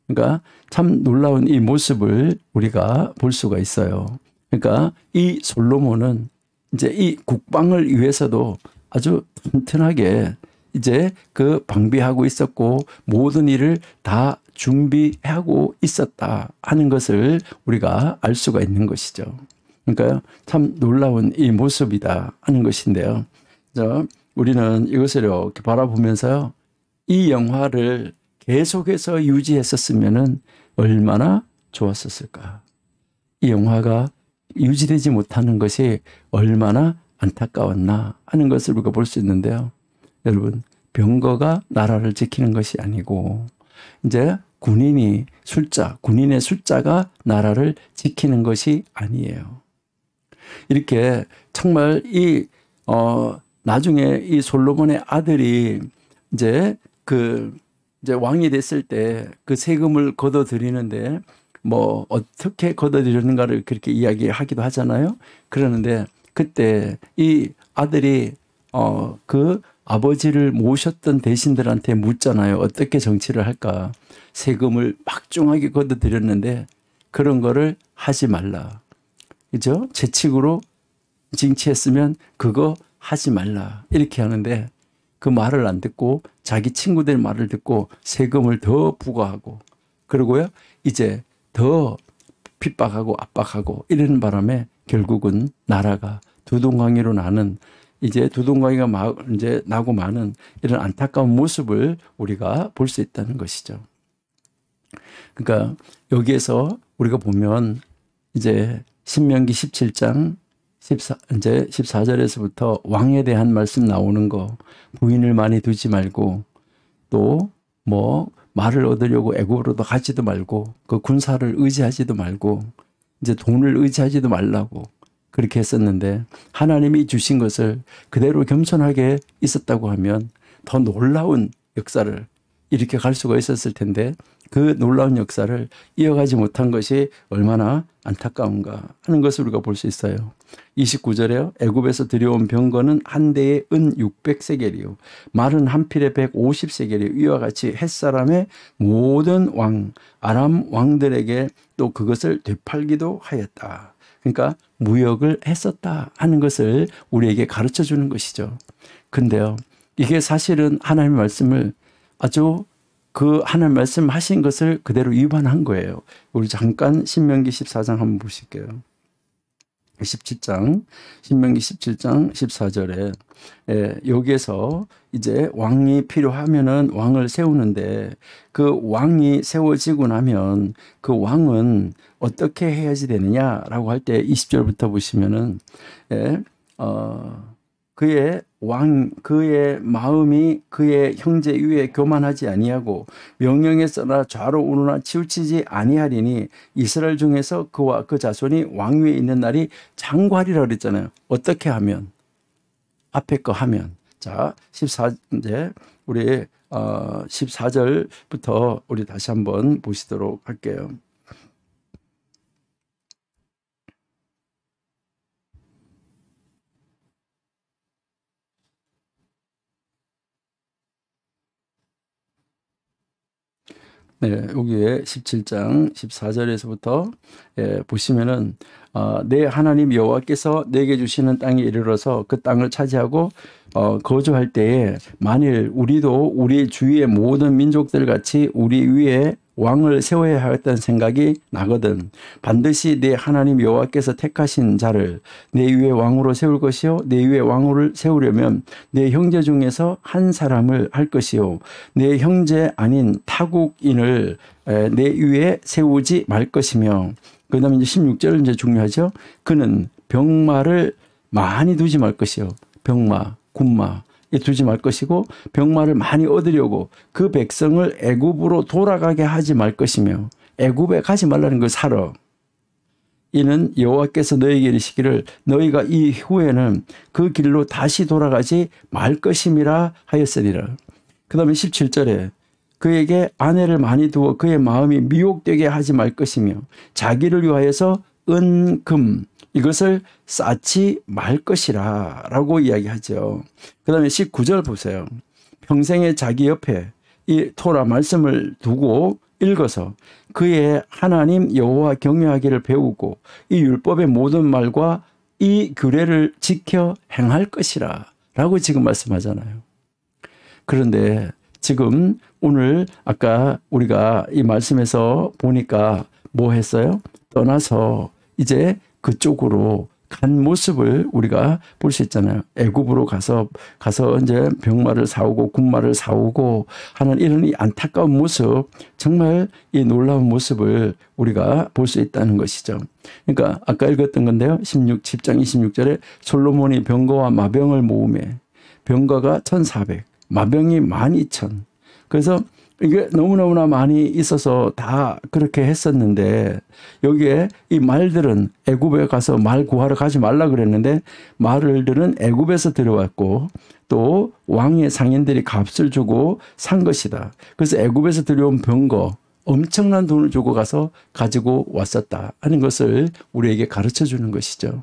그러니까 참 놀라운 이 모습을 우리가 볼 수가 있어요. 그러니까 이 솔로몬은 이제 이 국방을 위해서도 아주 튼튼하게 이제 그 방비하고 있었고 모든 일을 다 준비하고 있었다 하는 것을 우리가 알 수가 있는 것이죠. 그러니까 참 놀라운 이 모습이다 하는 것인데요. 우리는 이것을 이렇게 바라보면서요, 이 영화를 계속해서 유지했었으면 얼마나 좋았었을까. 이 영화가 유지되지 못하는 것이 얼마나 안타까웠나 하는 것을 우리가 볼 수 있는데요. 여러분, 병거가 나라를 지키는 것이 아니고 이제 군인의 숫자가 나라를 지키는 것이 아니에요. 이렇게 정말 나중에 이 솔로몬의 아들이 이제 왕이 됐을 때 그 세금을 걷어들이는데 뭐 어떻게 걷어들이는가를 그렇게 이야기하기도 하잖아요. 그러는데 그때 이 아들이 그 아버지를 모셨던 대신들한테 묻잖아요. 어떻게 정치를 할까? 세금을 막중하게 걷어들였는데 그런 거를 하지 말라. 그죠? 재치구로 징치했으면 그거 하지 말라. 이렇게 하는데 그 말을 안 듣고 자기 친구들 말을 듣고 세금을 더 부과하고 그러고요. 이제 더 핍박하고 압박하고 이러는 바람에 결국은 나라가 두동강이로 나는 이제 두동강이가 이제 나고 마는 이런 안타까운 모습을 우리가 볼 수 있다는 것이죠. 그러니까 여기에서 우리가 보면 이제 신명기 17장 이제 14절에서부터 왕에 대한 말씀 나오는 거, 부인을 많이 두지 말고 또 뭐 말을 얻으려고 애굽으로도 가지도 말고 그 군사를 의지하지도 말고 이제 돈을 의지하지도 말라고 그렇게 했었는데 하나님이 주신 것을 그대로 겸손하게 있었다고 하면 더 놀라운 역사를 이렇게 갈 수가 있었을 텐데 그 놀라운 역사를 이어가지 못한 것이 얼마나 안타까운가 하는 것을 우리가 볼 수 있어요. 29절에요. 애굽에서 들여온 병거는 한 대에 은 600세겔이요. 말은 한 필에 150세겔이요. 이와 같이 햇사람의 모든 왕, 아람 왕들에게 또 그것을 되팔기도 하였다. 그러니까 무역을 했었다 하는 것을 우리에게 가르쳐 주는 것이죠. 근데요. 이게 사실은 하나님의 말씀을 아주 그 하나님 말씀하신 것을 그대로 위반한 거예요. 우리 잠깐 신명기 14장 한번 보실게요. 17장 신명기 17장 14절에 여기에서 이제 왕이 필요하면은 왕을 세우는데 그 왕이 세워지고 나면 그 왕은 어떻게 해야지 되느냐라고 할 때 20절부터 보시면은 그의 마음이 그의 형제 위에 교만하지 아니하고 명령에 써나 좌로 우로나 치우치지 아니하리니 이스라엘 중에서 그와 그 자손이 왕 위에 있는 날이 장구하리라 그랬잖아요. 어떻게 하면? 앞에 거 하면. 자, 이제 우리 14절부터 우리 다시 한번 보시도록 할게요. 네, 여기에 17장 14절에서부터 보시면은 내 하나님 여호와께서 내게 주시는 땅에 이르러서 그 땅을 차지하고 거주할 때에 만일 우리도 우리 주위의 모든 민족들 같이 우리 위에 왕을 세워야 하겠다는 생각이 나거든. 반드시 내 하나님 여호와께서 택하신 자를 내 위에 왕으로 세울 것이요 내 위에 왕을 세우려면 내 형제 중에서 한 사람을 할 것이요 내 형제 아닌 타국인을 내 위에 세우지 말 것이며 그 다음에 이제 16절 이제 중요하죠. 그는 병마를 많이 두지 말 것이요 병마, 군마 두지 말 것이고 병마를 많이 얻으려고 그 백성을 애굽으로 돌아가게 하지 말 것이며 애굽에 가지 말라는 걸 사러 이는 여호와께서 너희에게 이르시기를 너희가 이후에는 그 길로 다시 돌아가지 말 것임이라 하였으리라. 그 다음에 17절에 그에게 아내를 많이 두어 그의 마음이 미혹되게 하지 말 것이며 자기를 위하여서 은금 이것을 쌓지 말 것이라 라고 이야기하죠. 그 다음에 19절 보세요. 평생에 자기 옆에 이 토라 말씀을 두고 읽어서 그의 하나님 여호와 경외하기를 배우고 이 율법의 모든 말과 이 규례를 지켜 행할 것이라 라고 지금 말씀하잖아요. 그런데 지금 오늘 아까 우리가 이 말씀에서 보니까 뭐 했어요? 떠나서 이제 그쪽으로 간 모습을 우리가 볼 수 있잖아요. 애굽으로 가서 이제 병마를 사오고 군마를 사오고 하는 이런 이 안타까운 모습, 정말 이 놀라운 모습을 우리가 볼 수 있다는 것이죠. 그러니까 아까 읽었던 건데요. 10장 26절에 솔로몬이 병거와 마병을 모으매 병거가 1,400, 마병이 12,000. 그래서 이게 너무너무나 많이 있어서 다 그렇게 했었는데 여기에 이 말들은 애굽에 가서 말 구하러 가지 말라 그랬는데 말들은 애굽에서 들어왔고 또 왕의 상인들이 값을 주고 산 것이다. 그래서 애굽에서 들여온 병거 엄청난 돈을 주고 가서 가지고 왔었다 하는 것을 우리에게 가르쳐 주는 것이죠.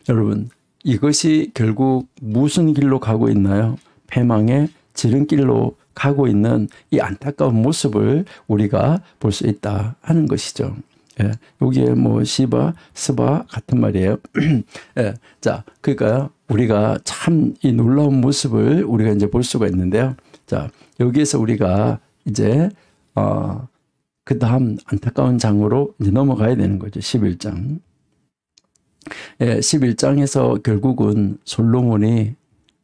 여러분, 이것이 결국 무슨 길로 가고 있나요? 패망의 지름길로 가고 있는 이 안타까운 모습을 우리가 볼 수 있다 하는 것이죠. 예, 여기에 뭐 시바, 스바 같은 말이에요. 예, 자, 그러니까 우리가 참 이 놀라운 모습을 우리가 이제 볼 수가 있는데요. 자, 여기에서 우리가 이제 그 다음 안타까운 장으로 이제 넘어가야 되는 거죠. 11장. 예, 11장에서 결국은 솔로몬이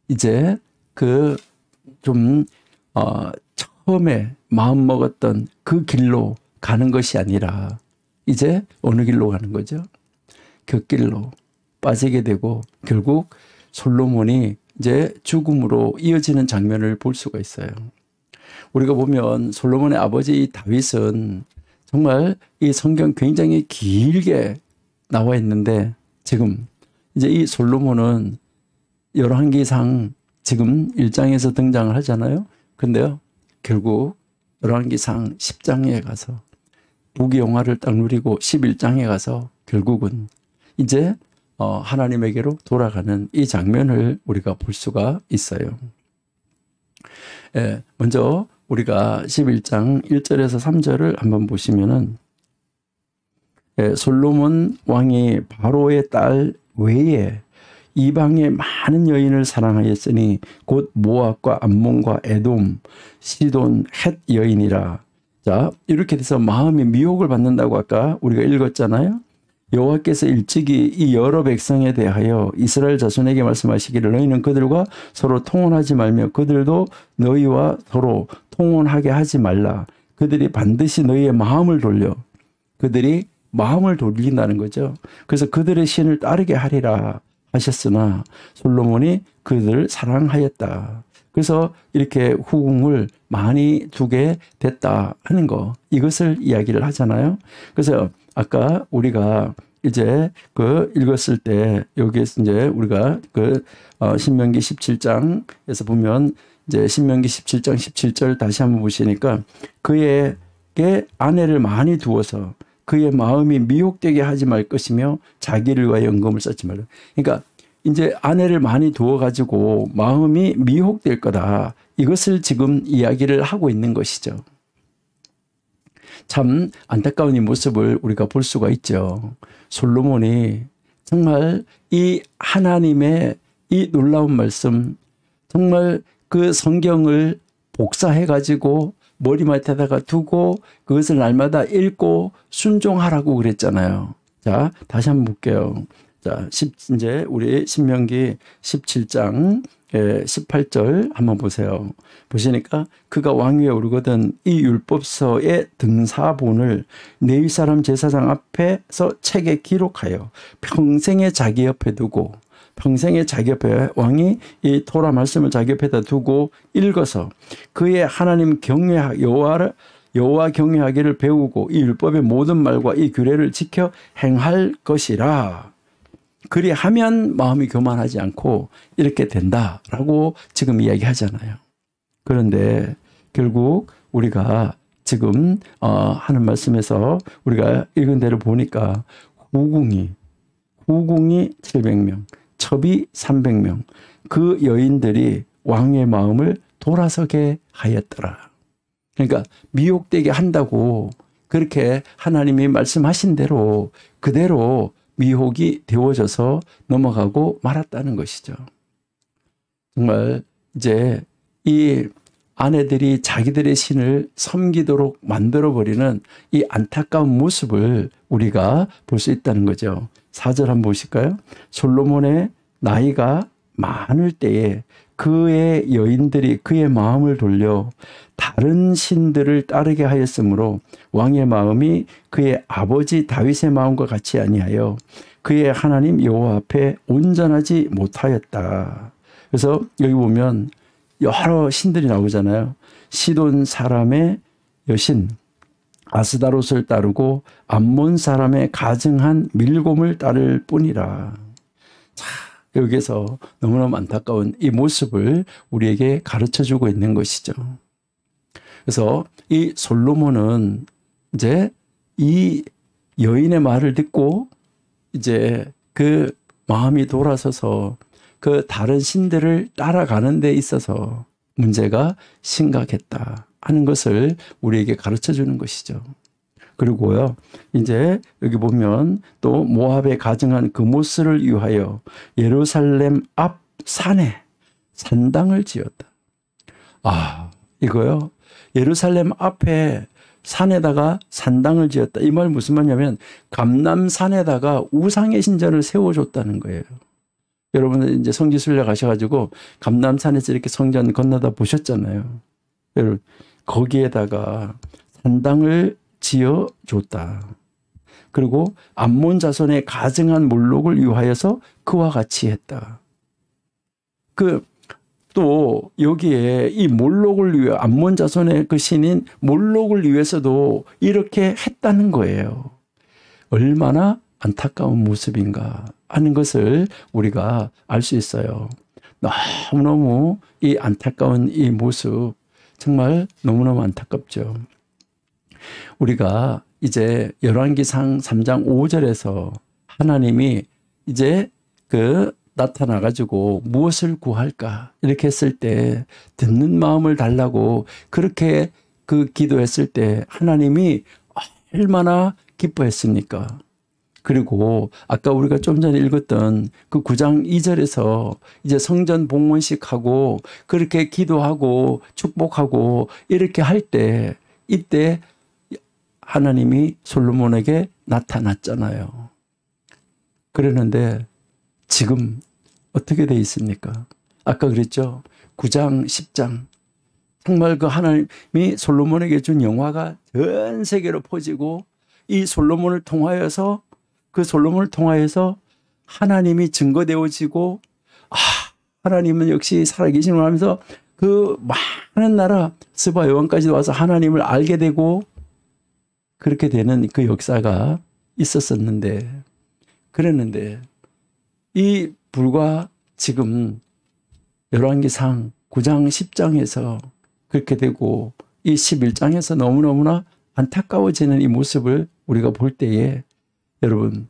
이제 그 좀 처음에 마음 먹었던 그 길로 가는 것이 아니라 이제 어느 길로 가는 거죠? 곁길로 빠지게 되고 결국 솔로몬이 이제 죽음으로 이어지는 장면을 볼 수가 있어요. 우리가 보면 솔로몬의 아버지 다윗은 정말 이 성경 굉장히 길게 나와 있는데 지금 이제 이 솔로몬은 열왕기상 지금 1장에서 등장을 하잖아요. 근데요, 결국 열왕기상 10장에 가서 부귀영화를 딱 누리고 11장에 가서 결국은 이제 하나님에게로 돌아가는 이 장면을 우리가 볼 수가 있어요. 예, 먼저 우리가 11장 1절에서 3절을 한번 보시면은 솔로몬 왕이 바로의 딸 외에 이방의 많은 여인을 사랑하였으니 곧 모압과 암몬과 에돔, 시돈, 헷 여인이라. 자, 이렇게 돼서 마음이 미혹을 받는다고 아까 우리가 읽었잖아요. 여호와께서 일찍이 이 여러 백성에 대하여 이스라엘 자손에게 말씀하시기를 너희는 그들과 서로 통혼하지 말며 그들도 너희와 서로 통혼하게 하지 말라. 그들이 반드시 너희의 마음을 돌려. 그들이 마음을 돌린다는 거죠. 그래서 그들의 신을 따르게 하리라 하셨으나 솔로몬이 그들을 사랑하였다. 그래서 이렇게 후궁을 많이 두게 됐다 하는 거, 이것을 이야기를 하잖아요. 그래서 아까 우리가 이제 그 읽었을 때 여기에서 이제 우리가 그 신명기 17장에서 보면 이제 신명기 17장 17절 다시 한번 보시니까 그에게 아내를 많이 두어서 그의 마음이 미혹되게 하지 말 것이며 자기를 위하여 연금을 쌓지 말라. 그러니까 이제 아내를 많이 두어가지고 마음이 미혹될 거다. 이것을 지금 이야기를 하고 있는 것이죠. 참 안타까운 이 모습을 우리가 볼 수가 있죠. 솔로몬이 정말 이 하나님의 이 놀라운 말씀, 정말 그 성경을 복사해가지고 머리맡에다가 두고 그것을 날마다 읽고 순종하라고 그랬잖아요. 자, 다시 한번 볼게요. 자, 이제 우리 신명기 17장 18절 한번 보세요. 보시니까 그가 왕위에 오르거든 이 율법서의 등사본을 레위 사람 제사장 앞에서 책에 기록하여 평생에 자기 옆에 두고, 평생에 자기 옆에 왕이 이 토라 말씀을 자기 옆에다 두고 읽어서 그의 하나님 여호와 경외하기를 배우고 이 율법의 모든 말과 이 규례를 지켜 행할 것이라. 그리하면 마음이 교만하지 않고 이렇게 된다라고 지금 이야기하잖아요. 그런데 결국 우리가 지금 하는 말씀에서 우리가 읽은 대로 보니까 후궁이 700명, 첩이 300명, 그 여인들이 왕의 마음을 돌아서게 하였더라. 그러니까 미혹되게 한다고 그렇게 하나님이 말씀하신 대로 그대로 미혹이 되어져서 넘어가고 말았다는 것이죠. 정말 이제 이 아내들이 자기들의 신을 섬기도록 만들어버리는 이 안타까운 모습을 우리가 볼 수 있다는 거죠. 4절 한번 보실까요? 솔로몬의 나이가 많을 때에 그의 여인들이 그의 마음을 돌려 다른 신들을 따르게 하였으므로 왕의 마음이 그의 아버지 다윗의 마음과 같이 아니하여 그의 하나님 여호와 앞에 온전하지 못하였다. 그래서 여기 보면 여러 신들이 나오잖아요. 시돈 사람의 여신 아스다롯을 따르고 암몬 사람의 가증한 밀곰을 따를 뿐이라. 자, 여기서 너무너무 안타까운 이 모습을 우리에게 가르쳐주고 있는 것이죠. 그래서 이 솔로몬은 이제 이 여인의 말을 듣고 이제 그 마음이 돌아서서 그 다른 신들을 따라가는 데 있어서 문제가 심각했다 하는 것을 우리에게 가르쳐 주는 것이죠. 그리고요, 이제 여기 보면 또 모압에 가증한 그모스를 위하여 예루살렘 앞 산에 산당을 지었다. 아, 이거요. 예루살렘 앞에 산에다가 산당을 지었다. 이 말 무슨 말이냐면 감람산에다가 우상의 신전을 세워줬다는 거예요. 여러분들 이제 성지순례 가셔가지고 감람산에서 이렇게 성전 건너다 보셨잖아요. 여러분 거기에다가 산당을 지어줬다. 그리고 암몬 자손의 가증한 몰록을 위하여서 그와 같이 했다. 또 여기에 이 몰록을 위해 암몬 자손의 그 신인 몰록을 위해서도 이렇게 했다는 거예요. 얼마나 안타까운 모습인가 하는 것을 우리가 알 수 있어요. 너무너무 이 안타까운 이 모습 정말 너무너무 안타깝죠. 우리가 이제 열왕기상 3장 5절에서 하나님이 이제 나타나 가지고 무엇을 구할까 이렇게 했을 때 듣는 마음을 달라고 그렇게 기도했을 때 하나님이 얼마나 기뻐했습니까? 그리고 아까 우리가 좀 전에 읽었던 그 9장 2절에서 이제 성전 봉헌식하고 그렇게 기도하고 축복하고 이렇게 할 때 이때 하나님이 솔로몬에게 나타났잖아요. 그랬는데 지금 어떻게 돼 있습니까? 아까 그랬죠. 9장, 10장. 정말 그 하나님이 솔로몬에게 준 영화가 전 세계로 퍼지고 이 솔로몬을 통하여서 하나님이 증거되어지고 하나님은 역시 살아계시는 하면서 그 많은 나라 스바 여왕까지 와서 하나님을 알게 되고 그렇게 되는 그 역사가 있었었는데 그랬는데 이 불과 지금 열왕기상 9장 10장에서 그렇게 되고 이 11장에서 너무너무나 안타까워지는 이 모습을 우리가 볼 때에 여러분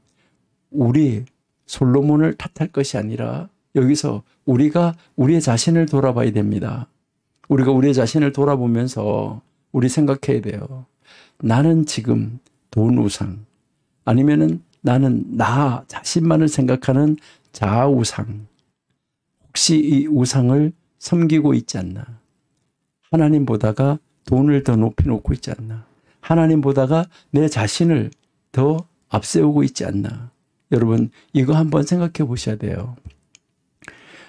우리 솔로몬을 탓할 것이 아니라 여기서 우리가 우리의 자신을 돌아봐야 됩니다. 우리가 우리의 자신을 돌아보면서 우리 생각해야 돼요. 나는 지금 돈 우상 아니면은 나는 나 자신만을 생각하는 자아 우상 혹시 이 우상을 섬기고 있지 않나? 하나님 보다가 돈을 더 높이 놓고 있지 않나? 하나님 보다가 내 자신을 더 앞세우고 있지 않나? 여러분 이거 한번 생각해 보셔야 돼요.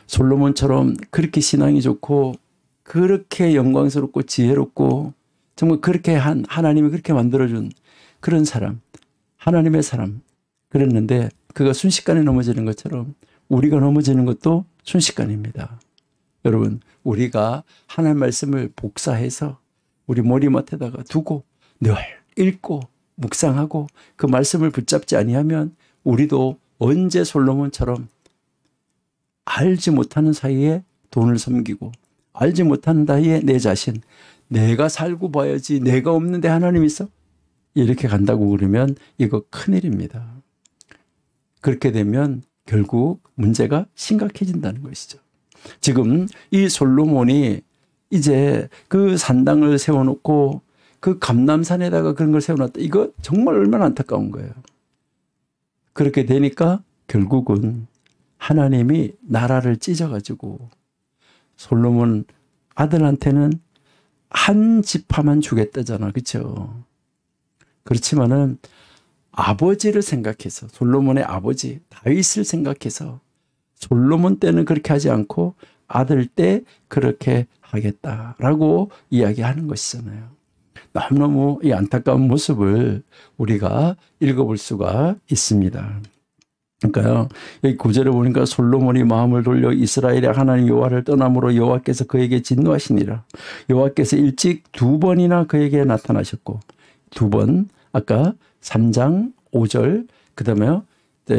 솔로몬처럼 그렇게 신앙이 좋고 그렇게 영광스럽고 지혜롭고 정말 그렇게 하나님이 그렇게 만들어준 그런 사람, 하나님의 사람 그랬는데 그가 순식간에 넘어지는 것처럼 우리가 넘어지는 것도 순식간입니다. 여러분 우리가 하나님 말씀을 복사해서 우리 머리맡에다가 두고 늘 읽고 묵상하고 그 말씀을 붙잡지 아니하면 우리도 언제 솔로몬처럼 알지 못하는 사이에 돈을 섬기고 알지 못하는 사이에 내 자신 내가 살고 봐야지 내가 없는데 하나님 있어? 이렇게 간다고 그러면 이거 큰일입니다. 그렇게 되면 결국 문제가 심각해진다는 것이죠. 지금 이 솔로몬이 이제 그 산당을 세워놓고 그 감람산에다가 그런 걸 세워놨다. 이거 정말 얼마나 안타까운 거예요. 그렇게 되니까 결국은 하나님이 나라를 찢어가지고 솔로몬 아들한테는 한 지파만 주겠다잖아. 그렇죠? 그렇지만은 아버지를 생각해서 솔로몬의 아버지 다윗을 생각해서 솔로몬 때는 그렇게 하지 않고 아들 때 그렇게 하겠다라고 이야기하는 것이잖아요. 너무너무 이 안타까운 모습을 우리가 읽어볼 수가 있습니다. 그러니까요, 여기 9절에 보니까 솔로몬이 마음을 돌려 이스라엘의 하나님 여호와를 떠남으로 여호와께서 그에게 진노하시니라. 여호와께서 일찍 2번이나 그에게 나타나셨고 2번 아까 3장 5절 그다음에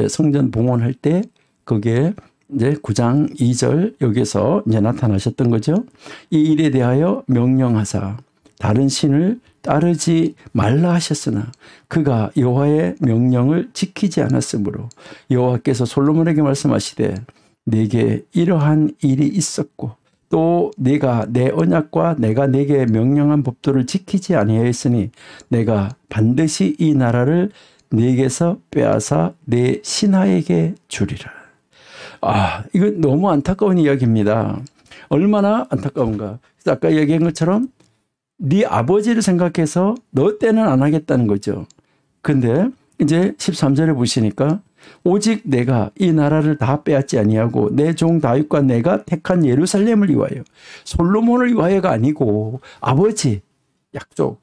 성전 봉헌할 때 거기에 이제 9장 2절 여기서 이제 나타나셨던 거죠. 이 일에 대하여 명령하사 다른 신을 따르지 말라 하셨으나 그가 여호와의 명령을 지키지 않았으므로 여호와께서 솔로몬에게 말씀하시되 네게 이러한 일이 있었고 또 네가 내 언약과 내가 네게 명령한 법도를 지키지 아니하였으니 내가 반드시 이 나라를 네게서 빼앗아 네 신하에게 주리라. 이건 너무 안타까운 이야기입니다. 얼마나 안타까운가. 그래서 아까 얘기한 것처럼 네 아버지를 생각해서 너 때는 안 하겠다는 거죠. 근데 이제 13절에 보시니까 오직 내가 이 나라를 다 빼앗지 아니하고 내 종 다윗과 내가 택한 예루살렘을 위하여 솔로몬을 위하여가 아니고 아버지 약속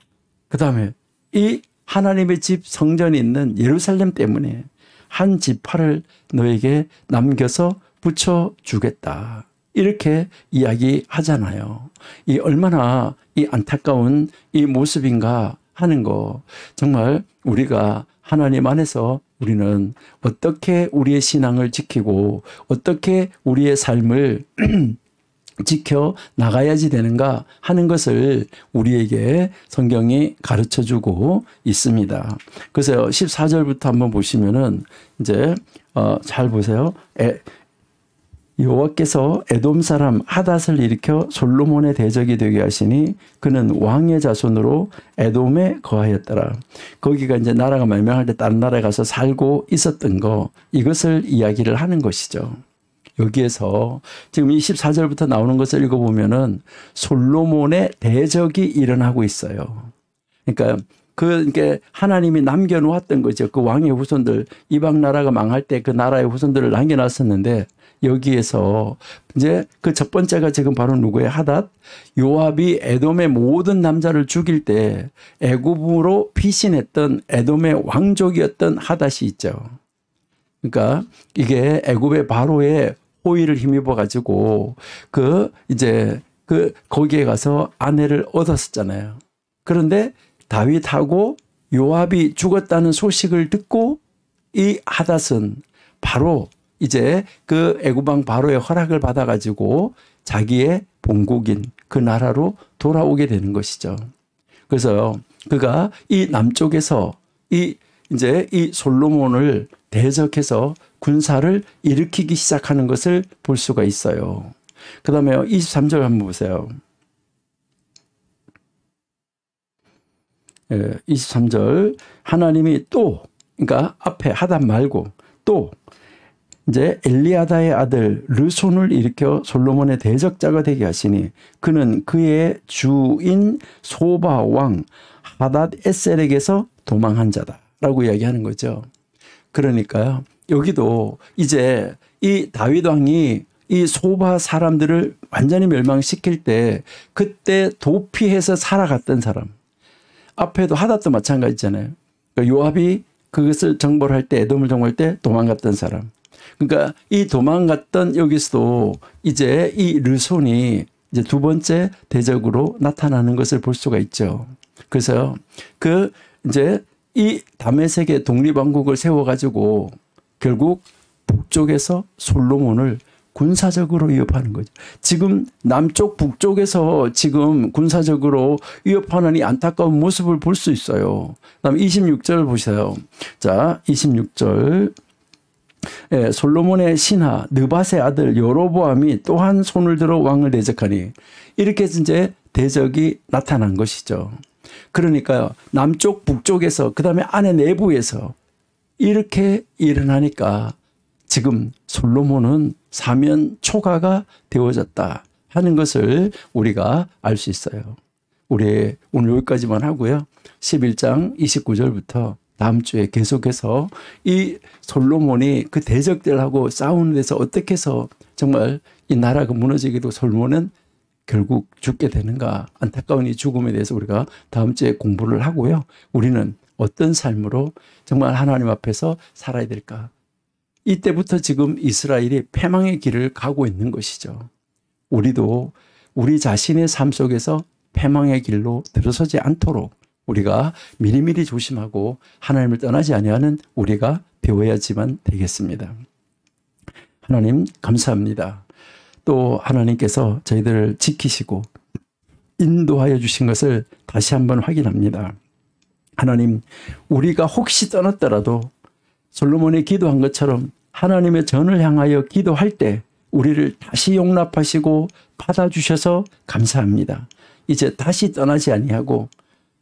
그다음에 이 하나님의 집 성전이 있는 예루살렘 때문에 한 지파를 너에게 남겨서 붙여주겠다. 이렇게 이야기하잖아요. 이 얼마나 이 안타까운 이 모습인가 하는 거 정말 우리가 하나님 안에서 우리는 어떻게 우리의 신앙을 지키고 어떻게 우리의 삶을 지켜 나가야지 되는가 하는 것을 우리에게 성경이 가르쳐 주고 있습니다. 그래서 14절부터 한번 보시면은 이제 잘 보세요. 여호와께서 에돔 사람 하닷을 일으켜 솔로몬의 대적이 되게 하시니 그는 왕의 자손으로 에돔에 거하였더라. 거기가 이제 나라가 멸망할 때 다른 나라에 가서 살고 있었던 거 이것을 이야기를 하는 것이죠. 여기에서 지금 24절부터 나오는 것을 읽어보면은 솔로몬의 대적이 일어나고 있어요. 그러니까 그게 하나님이 남겨놓았던 거죠. 그 왕의 후손들 이방 나라가 망할 때 그 나라의 후손들을 남겨놨었는데 여기에서 이제 그 첫 번째가 지금 바로 누구예요? 하닷. 요압이 에돔의 모든 남자를 죽일 때 애굽으로 피신했던 에돔의 왕족이었던 하닷이 있죠. 그러니까 이게 애굽의 바로의 호의를 힘입어 가지고 거기에 가서 아내를 얻었었잖아요. 그런데 다윗하고 요압이 죽었다는 소식을 듣고 이 하닷은 바로 이제 그 애굽왕 바로의 허락을 받아가지고 자기의 본국인 그 나라로 돌아오게 되는 것이죠. 그래서 그가 이 남쪽에서 이 솔로몬을 대적해서 군사를 일으키기 시작하는 것을 볼 수가 있어요. 그 다음에 23절 한번 보세요. 23절 하나님이 또 그러니까 앞에 하닷 말고 또 이제 엘리아다의 아들 르손을 일으켜 솔로몬의 대적자가 되게 하시니 그는 그의 주인 소바 왕 하닷 에셀에게서 도망한 자다라고 이야기하는 거죠. 그러니까요. 여기도 이제 이 다윗 왕이 이 소바 사람들을 완전히 멸망시킬 때 그때 도피해서 살아갔던 사람. 앞에도 하닷도 마찬가지잖아요. 그러니까 요압이 그것을 정벌할 때 에돔을 정벌할 때 도망갔던 사람. 그러니까 이 도망갔던 여기서도 이제 이 르손이 이제 두 번째 대적으로 나타나는 것을 볼 수가 있죠. 그래서 이제 이 다메섹의 독립왕국을 세워가지고 결국 북쪽에서 솔로몬을 군사적으로 위협하는 거죠. 지금 남쪽 북쪽에서 지금 군사적으로 위협하는 이 안타까운 모습을 볼 수 있어요. 그다음 26절 보세요. 자, 26절. 솔로몬의 신하 느밧의 아들 여로보암이 또한 손을 들어 왕을 대적하니 이렇게 이제 대적이 나타난 것이죠. 그러니까요. 남쪽 북쪽에서 그다음에 안에 내부에서 이렇게 일어나니까 지금 솔로몬은 사면 초가가 되어졌다 하는 것을 우리가 알 수 있어요. 우리 오늘 여기까지만 하고요. 11장 29절부터 다음 주에 계속해서 이 솔로몬이 그 대적들하고 싸우는 데서 어떻게 해서 정말 이 나라가 무너지기도 솔로몬은 결국 죽게 되는가, 안타까운 이 죽음에 대해서 우리가 다음 주에 공부를 하고요. 우리는 어떤 삶으로 정말 하나님 앞에서 살아야 될까? 이때부터 지금 이스라엘이 패망의 길을 가고 있는 것이죠. 우리도 우리 자신의 삶 속에서 패망의 길로 들어서지 않도록 우리가 미리미리 조심하고 하나님을 떠나지 아니하는 우리가 배워야지만 되겠습니다. 하나님 감사합니다. 또 하나님께서 저희들을 지키시고 인도하여 주신 것을 다시 한번 확인합니다. 하나님, 우리가 혹시 떠났더라도 솔로몬이 기도한 것처럼 하나님의 전을 향하여 기도할 때 우리를 다시 용납하시고 받아주셔서 감사합니다. 이제 다시 떠나지 아니하고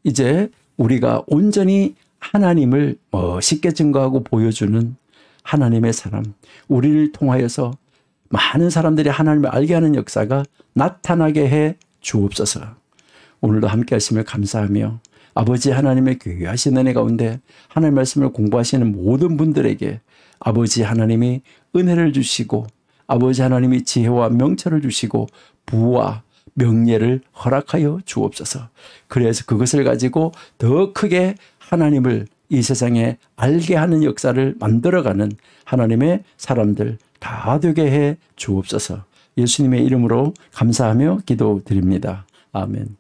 이제 우리가 온전히 하나님을 멋있게 증거하고 보여주는 하나님의 사람, 우리를 통하여서 많은 사람들이 하나님을 알게 하는 역사가 나타나게 해 주옵소서. 오늘도 함께 하심을 감사하며 아버지 하나님의 귀하신 은혜 가운데 하나님의 말씀을 공부하시는 모든 분들에게 아버지 하나님이 은혜를 주시고 아버지 하나님이 지혜와 명철을 주시고 부와 명예를 허락하여 주옵소서. 그래서 그것을 가지고 더 크게 하나님을 이 세상에 알게 하는 역사를 만들어가는 하나님의 사람들 다 되게 해 주옵소서. 예수님의 이름으로 감사하며 기도드립니다. 아멘.